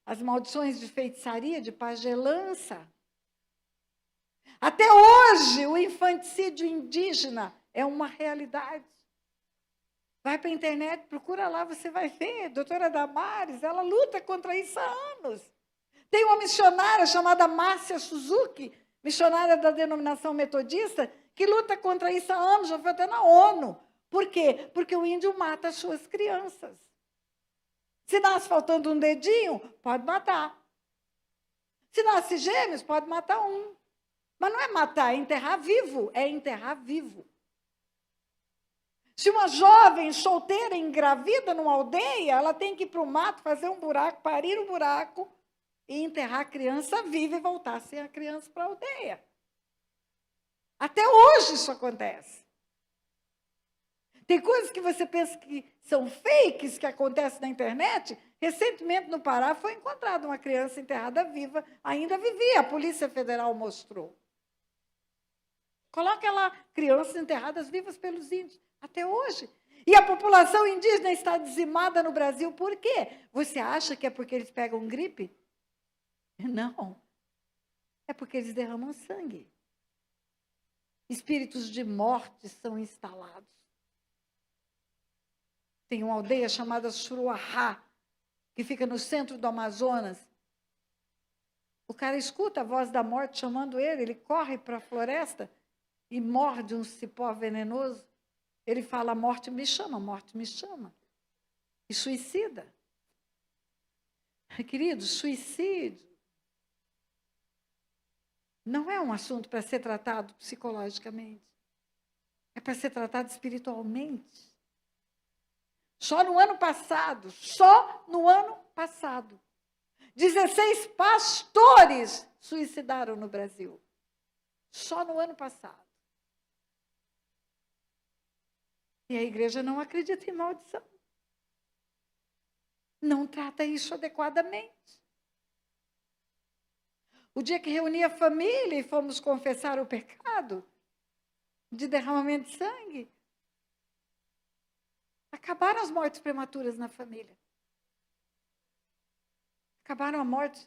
As maldições de feitiçaria, de pagelança. Até hoje, o infanticídio indígena é uma realidade. Vai para a internet, procura lá, você vai ver. Doutora Damares, ela luta contra isso há anos. Tem uma missionária chamada Márcia Suzuki, missionária da denominação metodista, que luta contra isso há anos, já foi até na ONU. Por quê? Porque o índio mata as suas crianças. Se nasce faltando um dedinho, pode matar. Se nasce gêmeos, pode matar um. Mas não é matar, é enterrar vivo. É enterrar vivo. Se uma jovem solteira engravida numa aldeia, ela tem que ir para o mato, fazer um buraco, parir o buraco e enterrar a criança viva e voltar sem a criança para a aldeia. Até hoje isso acontece. Tem coisas que você pensa que são fakes, que acontecem na internet. Recentemente, no Pará, foi encontrada uma criança enterrada viva, ainda vivia, a Polícia Federal mostrou. Coloca lá crianças enterradas vivas pelos índios, até hoje. E a população indígena está dizimada no Brasil, por quê? Você acha que é porque eles pegam gripe? Não. É porque eles derramam sangue. Espíritos de morte são instalados. Tem uma aldeia chamada Suruahá, que fica no centro do Amazonas. O cara escuta a voz da morte chamando ele, ele corre para a floresta e morde um cipó venenoso. Ele fala, a morte me chama, a morte me chama. E suicida. Queridos, suicídio não é um assunto para ser tratado psicologicamente. É para ser tratado espiritualmente. Só no ano passado, 16 pastores suicidaram no Brasil. Só no ano passado. E a igreja não acredita em maldição. Não trata isso adequadamente. O dia que reuni a família e fomos confessar o pecado de derramamento de sangue, acabaram as mortes prematuras na família. Acabaram a morte,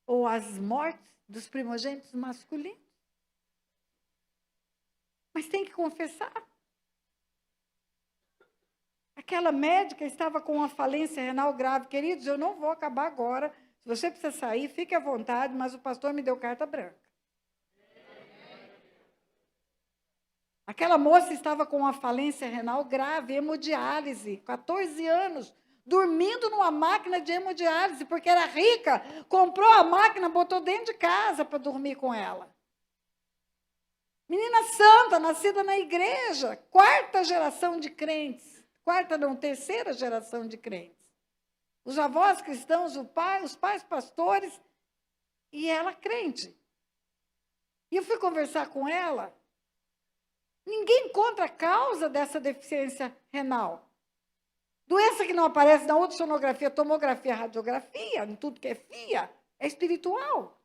ou as mortes dos primogênitos masculinos. Mas tem que confessar. Aquela médica estava com uma falência renal grave. Queridos, eu não vou acabar agora. Se você precisa sair, fique à vontade, mas o pastor me deu carta branca. Aquela moça estava com uma falência renal grave, hemodiálise, 14 anos, dormindo numa máquina de hemodiálise, porque era rica, comprou a máquina, botou dentro de casa para dormir com ela. Menina santa, nascida na igreja, quarta geração de crentes, terceira geração de crentes. Os avós cristãos, os pais pastores, e ela crente. E eu fui conversar com ela. Ninguém encontra a causa dessa deficiência renal. Doença que não aparece na ultrassonografia, tomografia, radiografia, em tudo que é FIA, é espiritual.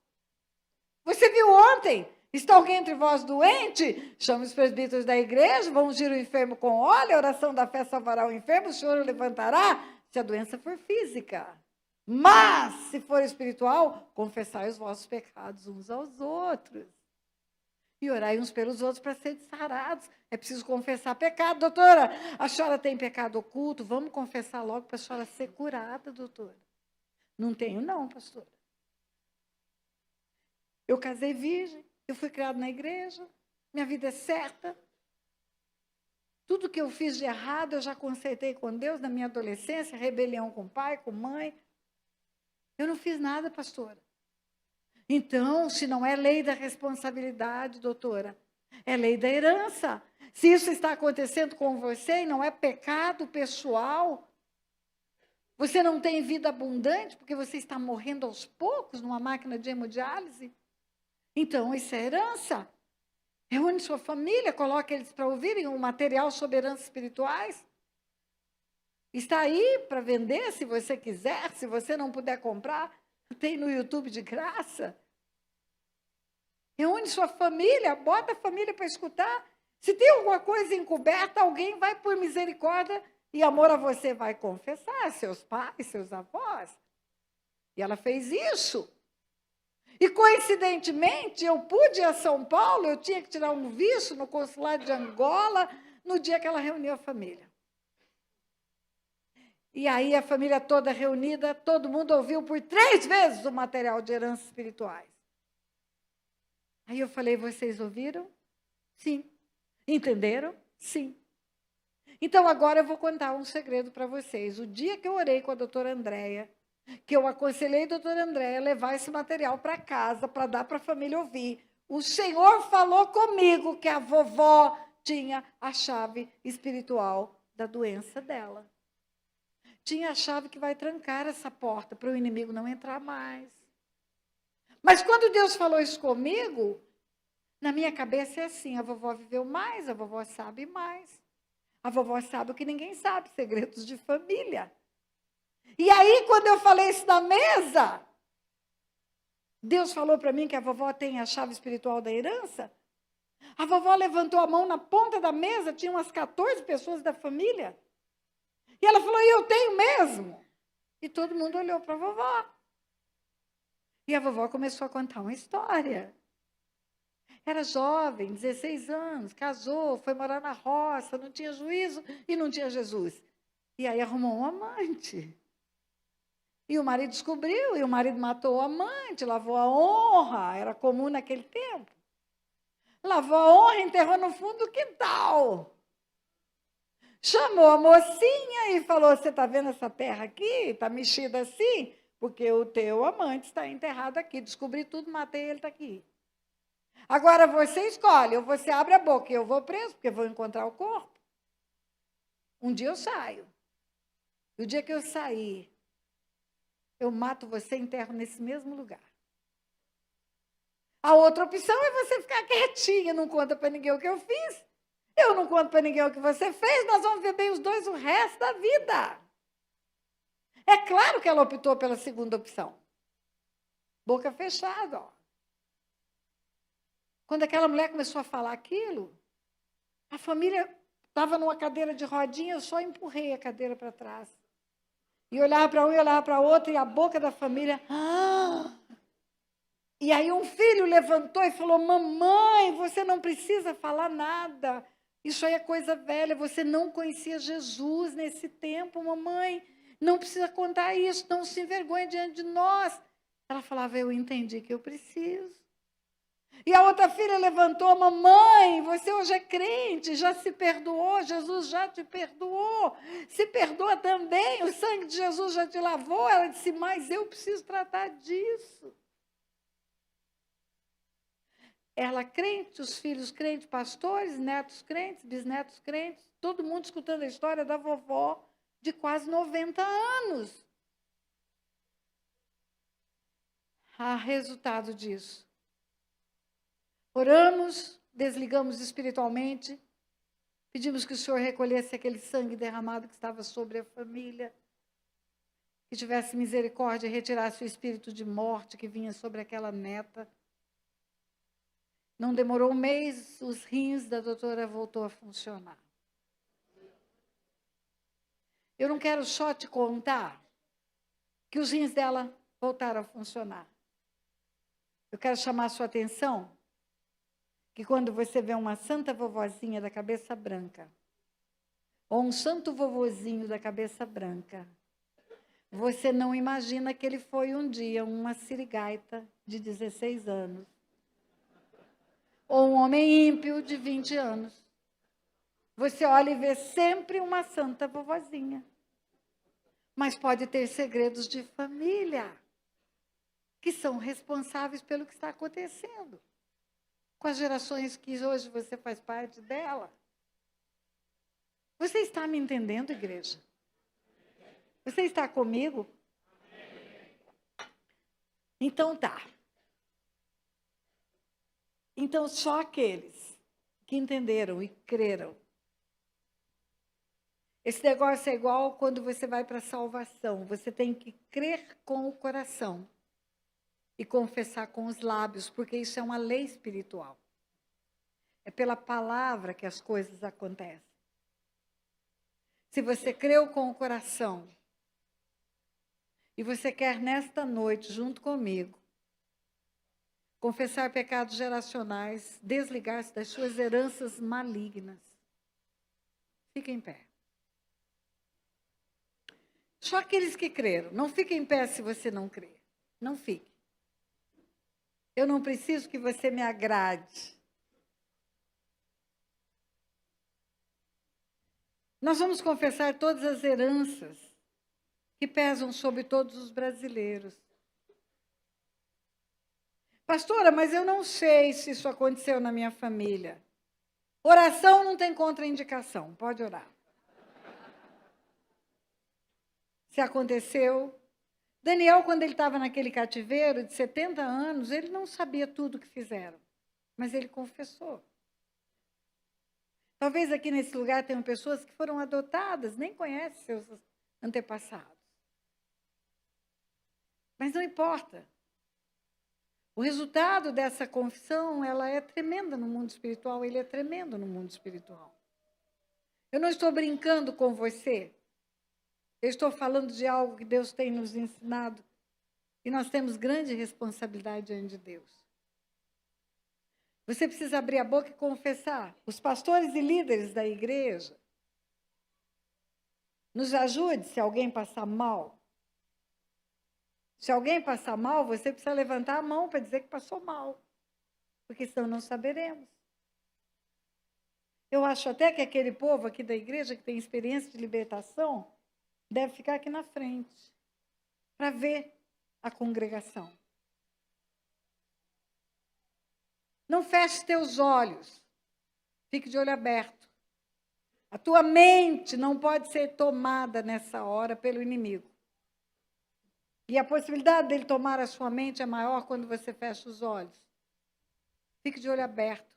Você viu ontem? Está alguém entre vós doente? Chama os presbíteros da igreja, vão ungir o enfermo com óleo, a oração da fé salvará o enfermo, o Senhor o levantará, se a doença for física. Mas, se for espiritual, confessai os vossos pecados uns aos outros. E orai uns pelos outros para serem sarados. É preciso confessar pecado. Doutora, a senhora tem pecado oculto? Vamos confessar logo para a senhora ser curada, doutora. Não tenho não, pastora. Eu casei virgem, eu fui criada na igreja, minha vida é certa. Tudo que eu fiz de errado, eu já consertei com Deus na minha adolescência, rebelião com pai, com mãe. Eu não fiz nada, pastora. Então, se não é lei da responsabilidade, doutora, é lei da herança. Se isso está acontecendo com você e não é pecado pessoal, você não tem vida abundante porque você está morrendo aos poucos numa máquina de hemodiálise, então isso é herança. Reúne sua família, coloque eles para ouvirem um material sobre heranças espirituais. Está aí para vender, se você quiser, se você não puder comprar, tem no YouTube de graça. Reúne sua família, bota a família para escutar. Se tem alguma coisa encoberta, alguém vai por misericórdia e amor a você vai confessar, seus pais, seus avós. E ela fez isso. E, coincidentemente, eu pude ir a São Paulo, eu tinha que tirar um visto no consulado de Angola, no dia que ela reuniu a família. E aí, a família toda reunida, todo mundo ouviu por 3 vezes o material de heranças espirituais. Aí eu falei, vocês ouviram? Sim. Entenderam? Sim. Então, agora eu vou contar um segredo para vocês. O dia que eu orei com a doutora Andréia, que eu aconselhei a doutora Andréia a levar esse material para casa, para dar para a família ouvir, o Senhor falou comigo que a vovó tinha a chave espiritual da doença dela. Tinha a chave que vai trancar essa porta para o inimigo não entrar mais. Mas quando Deus falou isso comigo, Na minha cabeça é assim, a vovó viveu mais, a vovó sabe mais. A vovó sabe o que ninguém sabe, segredos de família. E aí, quando eu falei isso na mesa, Deus falou para mim que a vovó tem a chave espiritual da herança. A vovó levantou a mão na ponta da mesa, tinha umas 14 pessoas da família. E ela falou, e eu tenho mesmo? E todo mundo olhou para a vovó. E a vovó começou a contar uma história. Era jovem, 16 anos, casou, foi morar na roça, não tinha juízo e não tinha Jesus. E aí arrumou um amante. E o marido descobriu, e o marido matou o amante, lavou a honra, era comum naquele tempo. Lavou a honra, enterrou no fundo do quintal. Chamou a mocinha e falou, você está vendo essa terra aqui? Está mexida assim? Porque o teu amante está enterrado aqui. Descobri tudo, matei ele, está aqui. Agora você escolhe, ou você abre a boca e eu vou preso, porque eu vou encontrar o corpo. Um dia eu saio. E o dia que eu sair, eu mato você e enterro nesse mesmo lugar. A outra opção é você ficar quietinha, não conta para ninguém o que eu fiz. Eu não conto para ninguém o que você fez, nós vamos ver bem os dois o resto da vida. É claro que ela optou pela segunda opção. Boca fechada, ó. Quando aquela mulher começou a falar aquilo, a família estava numa cadeira de rodinha, eu só empurrei a cadeira para trás. E olhava para um e olhava para outro, e a boca da família... Ah! E aí um filho levantou e falou, mamãe, você não precisa falar nada. Isso aí é coisa velha, você não conhecia Jesus nesse tempo, mamãe. Não precisa contar isso, não se envergonhe diante de nós. Ela falava, eu entendi que eu preciso. E a outra filha levantou, mamãe, você hoje é crente, já se perdoou, Jesus já te perdoou. Se perdoa também, o sangue de Jesus já te lavou. Ela disse, mas eu preciso tratar disso. Ela crente, os filhos crentes, pastores, netos crentes, bisnetos crentes, todo mundo escutando a história da vovó de quase 90 anos. Resultado disso. Oramos, desligamos espiritualmente, pedimos que o Senhor recolhesse aquele sangue derramado que estava sobre a família, que tivesse misericórdia e retirasse o espírito de morte que vinha sobre aquela neta. Não demorou um mês, os rins da doutora voltou a funcionar. Eu não quero só te contar que os rins dela voltaram a funcionar. Eu quero chamar a sua atenção que quando você vê uma santa vovozinha da cabeça branca, ou um santo vovozinho da cabeça branca, você não imagina que ele foi um dia uma sirigaita de 16 anos, ou um homem ímpio de 20 anos. Você olha e vê sempre uma santa vovozinha. Mas pode ter segredos de família, que são responsáveis pelo que está acontecendo. Com as gerações que hoje você faz parte dela. Você está me entendendo, igreja? Você está comigo? Então tá. Então só aqueles que entenderam e creram. Esse negócio é igual quando você vai para a salvação. Você tem que crer com o coração e confessar com os lábios, porque isso é uma lei espiritual. É pela palavra que as coisas acontecem. Se você creu com o coração e você quer nesta noite, junto comigo, confessar pecados geracionais, desligar-se das suas heranças malignas, fique em pé. Só aqueles que creram. Não fique em pé se você não crer. Não fique. Eu não preciso que você me agrade. Nós vamos confessar todas as heranças que pesam sobre todos os brasileiros. Pastora, mas eu não sei se isso aconteceu na minha família. Oração não tem contraindicação, pode orar. Se aconteceu. Daniel, quando ele estava naquele cativeiro de 70 anos, ele não sabia tudo o que fizeram. mas ele confessou. Talvez aqui nesse lugar tenham pessoas que foram adotadas, nem conhecem seus antepassados. Mas não importa. O resultado dessa confissão, ela é tremenda no mundo espiritual, ele é tremendo no mundo espiritual. Eu não estou brincando com você. Eu estou falando de algo que Deus tem nos ensinado e nós temos grande responsabilidade diante de Deus. Você precisa abrir a boca e confessar. Os pastores e líderes da igreja, nos ajude se alguém passar mal. Se alguém passar mal, você precisa levantar a mão para dizer que passou mal, porque senão não saberemos. Eu acho até que aquele povo aqui da igreja que tem experiência de libertação deve ficar aqui na frente para ver a congregação. Não feche teus olhos. Fique de olho aberto. A tua mente não pode ser tomada nessa hora pelo inimigo. E a possibilidade dele tomar a sua mente é maior quando você fecha os olhos. Fique de olho aberto.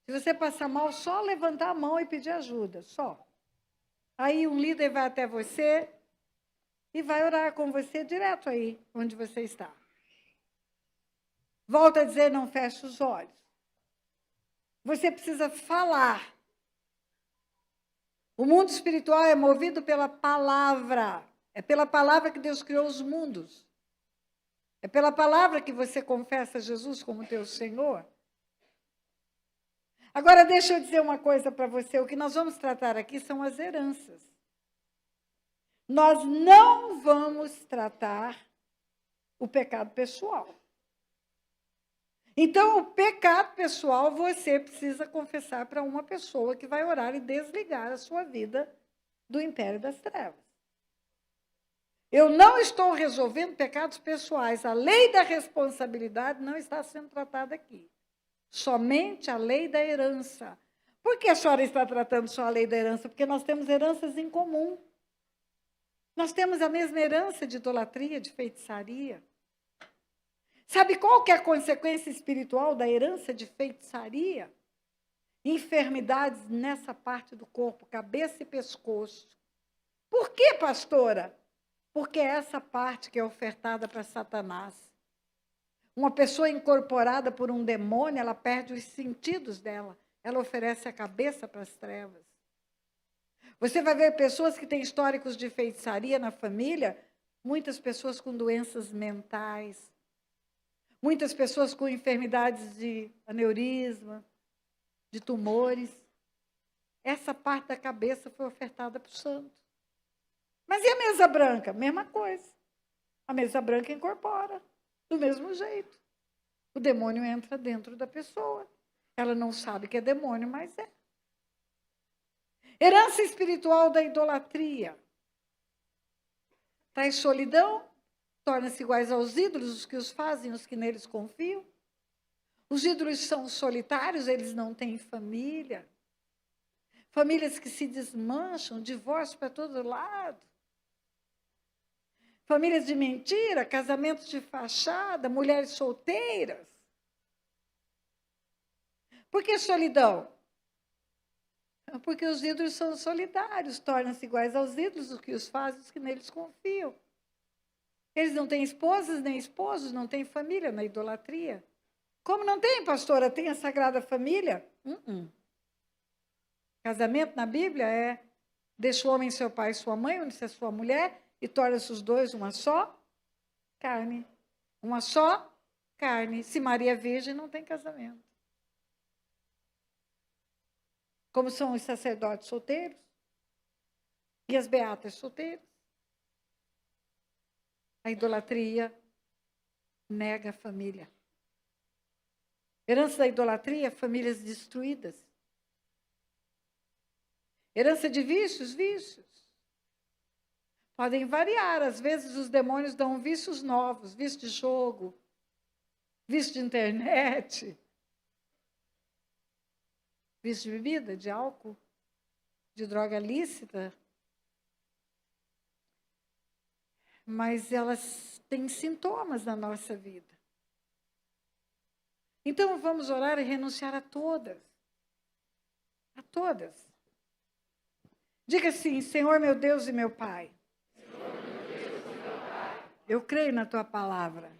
Se você passar mal, só levantar a mão e pedir ajuda, só. Aí um líder vai até você e vai orar com você direto aí, onde você está. Volto a dizer, não feche os olhos. Você precisa falar. O mundo espiritual é movido pela palavra. É pela palavra que Deus criou os mundos. É pela palavra que você confessa Jesus como teu Senhor. Agora, deixa eu dizer uma coisa para você. O que nós vamos tratar aqui são as heranças. Nós não vamos tratar o pecado pessoal. Então, o pecado pessoal você precisa confessar para uma pessoa que vai orar e desligar a sua vida do império das trevas. Eu não estou resolvendo pecados pessoais. A lei da responsabilidade não está sendo tratada aqui. Somente a lei da herança. Por que a senhora está tratando só a lei da herança? Porque nós temos heranças em comum. Nós temos a mesma herança de idolatria, de feitiçaria. Sabe qual que é a consequência espiritual da herança de feitiçaria? Enfermidades nessa parte do corpo, cabeça e pescoço. Por que, pastora? Porque é essa parte que é ofertada para Satanás. Uma pessoa incorporada por um demônio, ela perde os sentidos dela. Ela oferece a cabeça para as trevas. Você vai ver pessoas que têm históricos de feitiçaria na família, muitas pessoas com doenças mentais, muitas pessoas com enfermidades de aneurisma, de tumores. Essa parte da cabeça foi ofertada para o santo. Mas e a mesa branca? Mesma coisa. A mesa branca incorpora, do mesmo jeito. O demônio entra dentro da pessoa. Ela não sabe que é demônio, mas é. Herança espiritual da idolatria. Traz solidão, torna-se iguais aos ídolos, os que os fazem, os que neles confiam. Os ídolos são solitários, eles não têm família. Famílias que se desmancham, divórcio para todo lado. Famílias de mentira, casamentos de fachada, mulheres solteiras. Por que solidão? Porque os ídolos são solitários, tornam-se iguais aos ídolos, os que os fazem, os que neles confiam. Eles não têm esposas nem esposos, não têm família na idolatria. Como não tem, pastora? Tem a Sagrada Família? Casamento na Bíblia é: deixa o homem seu pai e sua mãe, une-se a sua mulher, e torna-se os dois uma só carne. Uma só carne. Se Maria é virgem, não tem casamento. Como são os sacerdotes solteiros e as beatas solteiras. A idolatria nega a família. Herança da idolatria, famílias destruídas. Herança de vícios, vícios. Podem variar. Às vezes os demônios dão vícios novos, vício de jogo, vício de internet, vício de bebida, de álcool, de droga lícita. Mas elas têm sintomas na nossa vida. Então vamos orar e renunciar a todas. A todas. Diga assim: Senhor meu Deus e meu Pai, eu creio na tua palavra.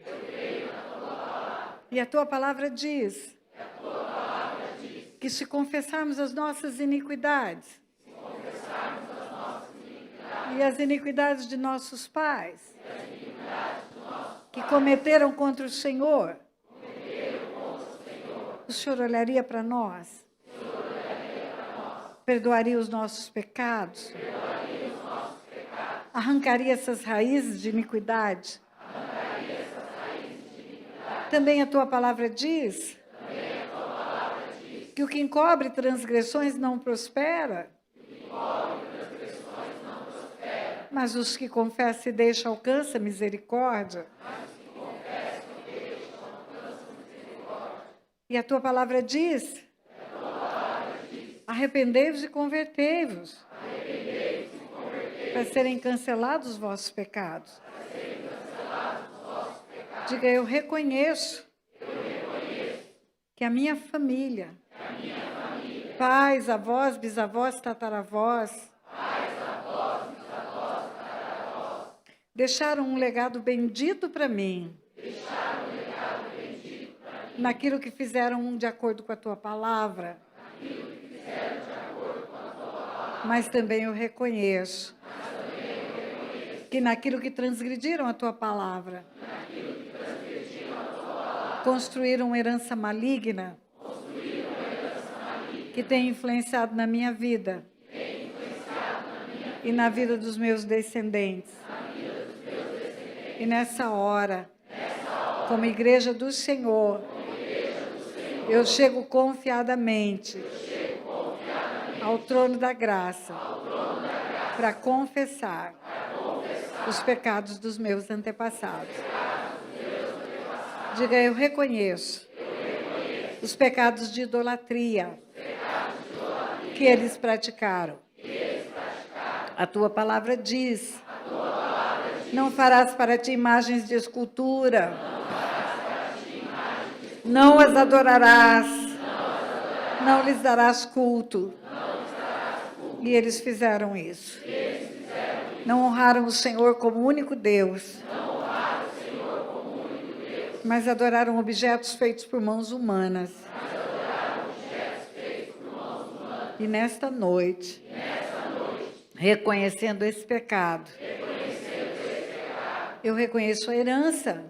E a tua palavra diz que se confessarmos as nossas iniquidades e as iniquidades de nossos pais, que cometeram contra o Senhor, o Senhor olharia para nós, perdoaria os nossos pecados, arrancaria essas raízes de iniquidade. Também a tua palavra diz que o que encobre transgressões não prospera, mas os que confessam e deixam alcança misericórdia. E a tua palavra diz: arrependei-vos e convertei-vos, para serem cancelados os vossos pecados. Diga: eu reconheço que a minha família, pais, avós, bisavós, tataravós, deixaram um legado bendito para mim, naquilo que fizeram de acordo com a tua palavra. Mas também eu reconheço que naquilo que transgrediram a tua palavra, construíram uma herança maligna que tem influenciado na minha vida e na vida dos meus descendentes. E nessa hora, como igreja do Senhor, eu chego confiadamente ao trono da graça para confessar os pecados dos meus antepassados. Diga: eu reconheço os pecados de idolatria que eles praticaram. A tua palavra diz: não farás para ti imagens de escultura, não as adorarás, não lhes darás culto. E eles fizeram isso. Não honraram o Senhor como único Deus, mas adoraram objetos feitos por mãos humanas. E nesta noite, reconhecendo esse pecado, eu reconheço a herança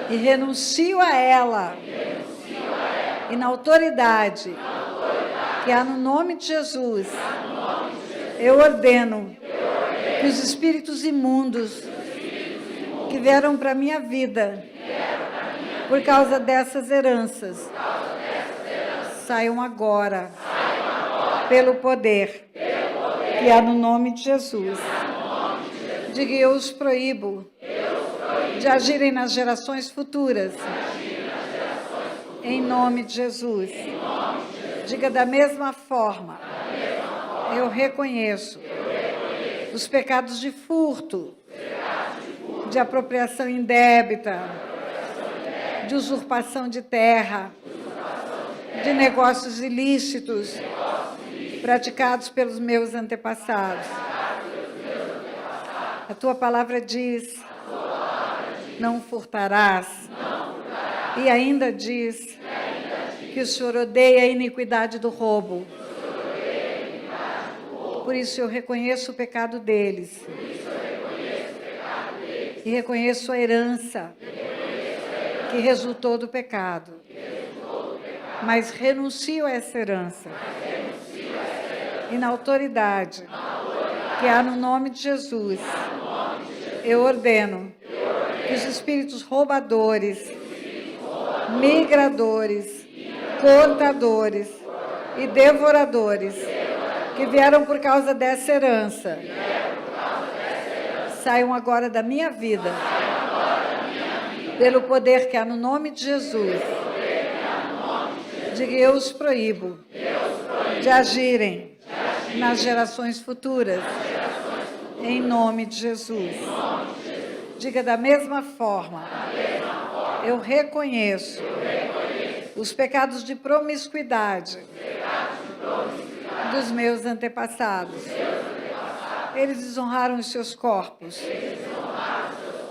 e renuncio a ela. E na autoridade que há no nome de Jesus, eu ordeno que os espíritos imundos que vieram para a minha vida por causa dessas heranças saiam agora pelo poder que há no nome de Jesus. Diga: eu os proíbo de agirem nas gerações futuras, em nome de Jesus. Diga: da mesma forma, eu reconheço os pecados de furto, de apropriação indébita, de usurpação de terra, de negócios ilícitos praticados pelos meus antepassados. A tua palavra diz: não furtarás. E ainda diz que o Senhor odeia a iniquidade do roubo. Por isso eu reconheço o pecado deles. E reconheço a herança que resultou do pecado. Mas renuncio a essa herança. E na autoridade que há no nome de Jesus, eu ordeno que os espíritos roubadores, migradores, cortadores e devoradores que vieram por causa dessa herança saiam agora da minha vida, pelo poder que há no nome de Jesus. Diga: eu os proíbo de agirem nas gerações futuras, em nome de Jesus. Diga da mesma forma. Eu reconheço os pecados de promiscuidade dos meus antepassados. Eles desonraram os seus corpos,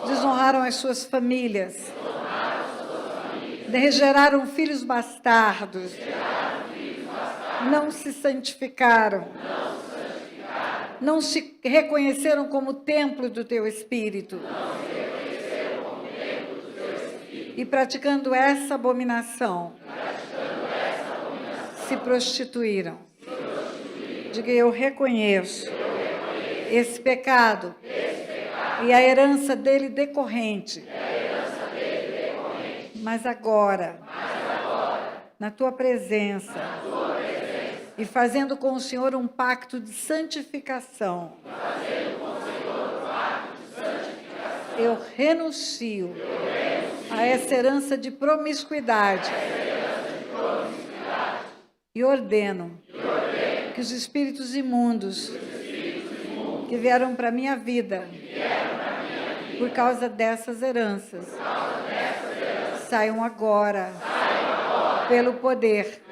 desonraram as suas famílias, geraram filhos bastardos, não se santificaram, não se reconheceram como templo do teu Espírito. E praticando essa abominação, se prostituíram. Diga, eu reconheço esse pecado e a herança dele decorrente. Mas agora, na tua presença, e fazendo com o Senhor um pacto de santificação, eu renuncio a essa herança de promiscuidade e ordeno que os espíritos imundos que vieram para a minha vida por causa dessas heranças saiam agora pelo poder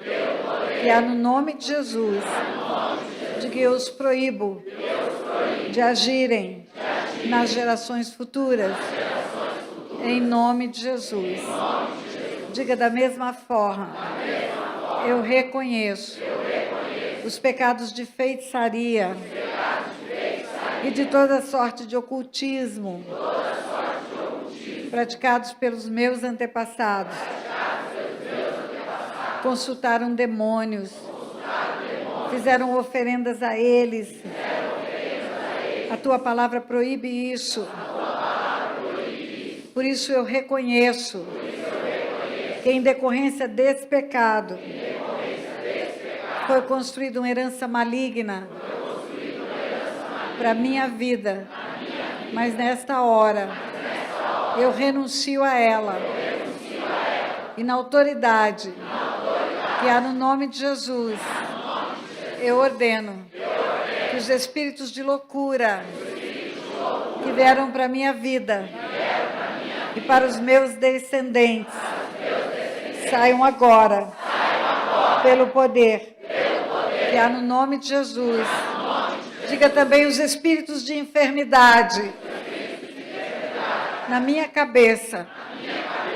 que há no nome de Jesus, de que eu os proíbo de agirem nas gerações futuras, em nome de Jesus. Diga da mesma forma, eu reconheço os pecados de feitiçaria e de toda sorte de ocultismo praticados pelos meus antepassados. Consultaram demônios, fizeram oferendas a eles. A tua palavra proíbe isso. Por isso eu reconheço que em decorrência desse pecado foi construída uma herança maligna para a minha vida. Mas nesta hora eu renuncio a ela. E na autoridade que há no nome de Jesus, eu ordeno que os espíritos de loucura que vieram para a minha vida e para os meus descendentes saiam agora pelo poder que há no nome de Jesus. Diga também os espíritos de enfermidade na minha cabeça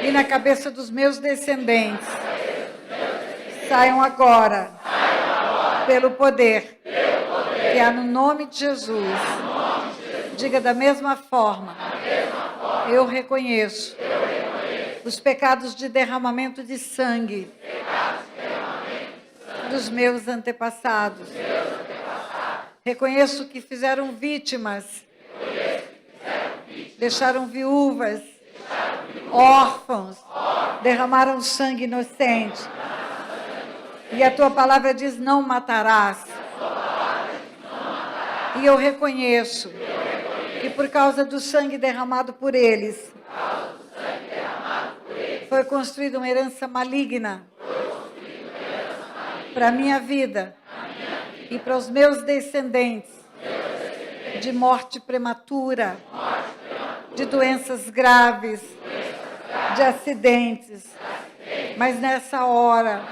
e na cabeça dos meus descendentes saiam agora pelo poder que há no nome de Jesus. Diga da mesma forma, eu reconheço os pecados de derramamento de sangue dos meus antepassados. Reconheço que fizeram vítimas, deixaram viúvas, órfãos, derramaram sangue inocente. E a tua palavra diz, não matarás. E eu reconheço que por causa do sangue derramado por eles, foi construída uma herança maligna para a minha vida e para os meus descendentes, de morte prematura, de doenças graves, de acidentes. Mas nessa hora,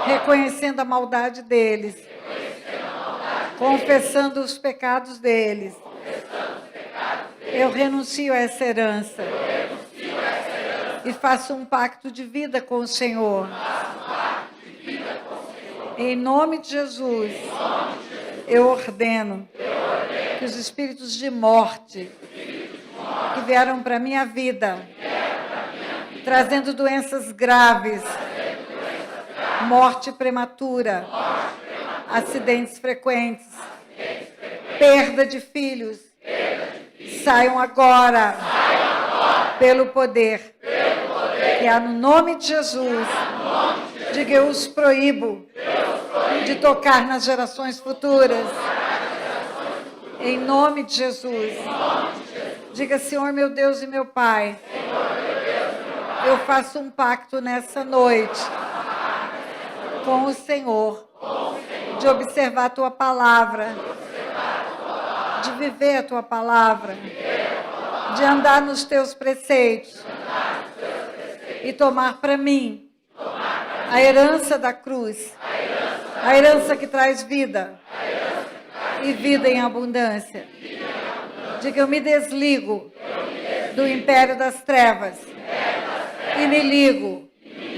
reconhecendo a maldade deles, confessando os pecados deles, eu renuncio a essa herança e faço um pacto de vida com o Senhor. Em nome de Jesus, eu ordeno que os espíritos de morte que vieram para a minha vida, trazendo doenças graves, morte prematura, acidentes frequentes, perda de filhos, saiam agora pelo poder que há no nome de Jesus. Diga, eu os proíbo de tocar nas gerações futuras. Em nome de Jesus. Diga, Senhor meu Deus e meu Pai, eu faço um pacto nessa noite com o Senhor, de observar a tua palavra, de viver a tua palavra, de andar nos teus preceitos e tomar para mim a herança da cruz, a herança que traz vida e vida em abundância. Diga, eu me desligo do império das trevas e me ligo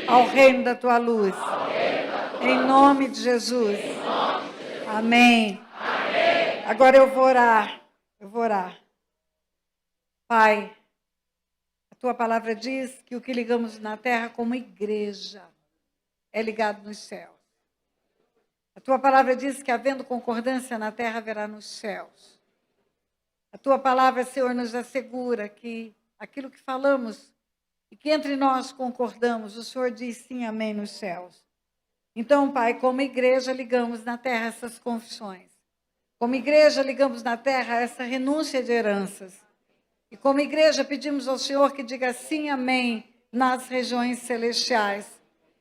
ao reino da tua luz. Em nome de Jesus. Amém. Agora eu vou orar. Pai, a tua palavra diz que o que ligamos na terra como igreja é ligado nos céus. A tua palavra diz que havendo concordância na terra, haverá nos céus. A tua palavra, Senhor, nos assegura que aquilo que falamos e que entre nós concordamos, o Senhor diz sim, amém nos céus. Então, Pai, como igreja, ligamos na terra essas confissões. Como igreja, ligamos na terra essa renúncia de heranças. E como igreja, pedimos ao Senhor que diga sim, amém, nas regiões celestiais.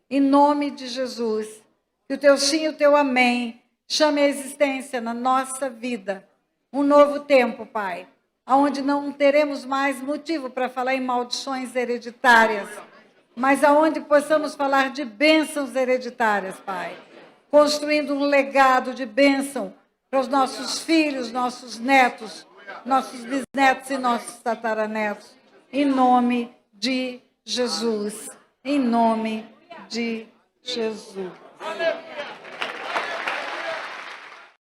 Em nome de Jesus. Que o teu sim e o teu amém chame a existência na nossa vida. Um novo tempo, Pai, onde não teremos mais motivo para falar em maldições hereditárias, mas aonde possamos falar de bênçãos hereditárias, Pai. Construindo um legado de bênção para os nossos filhos, nossos netos, nossos bisnetos e nossos tataranetos. Em nome de Jesus. Em nome de Jesus.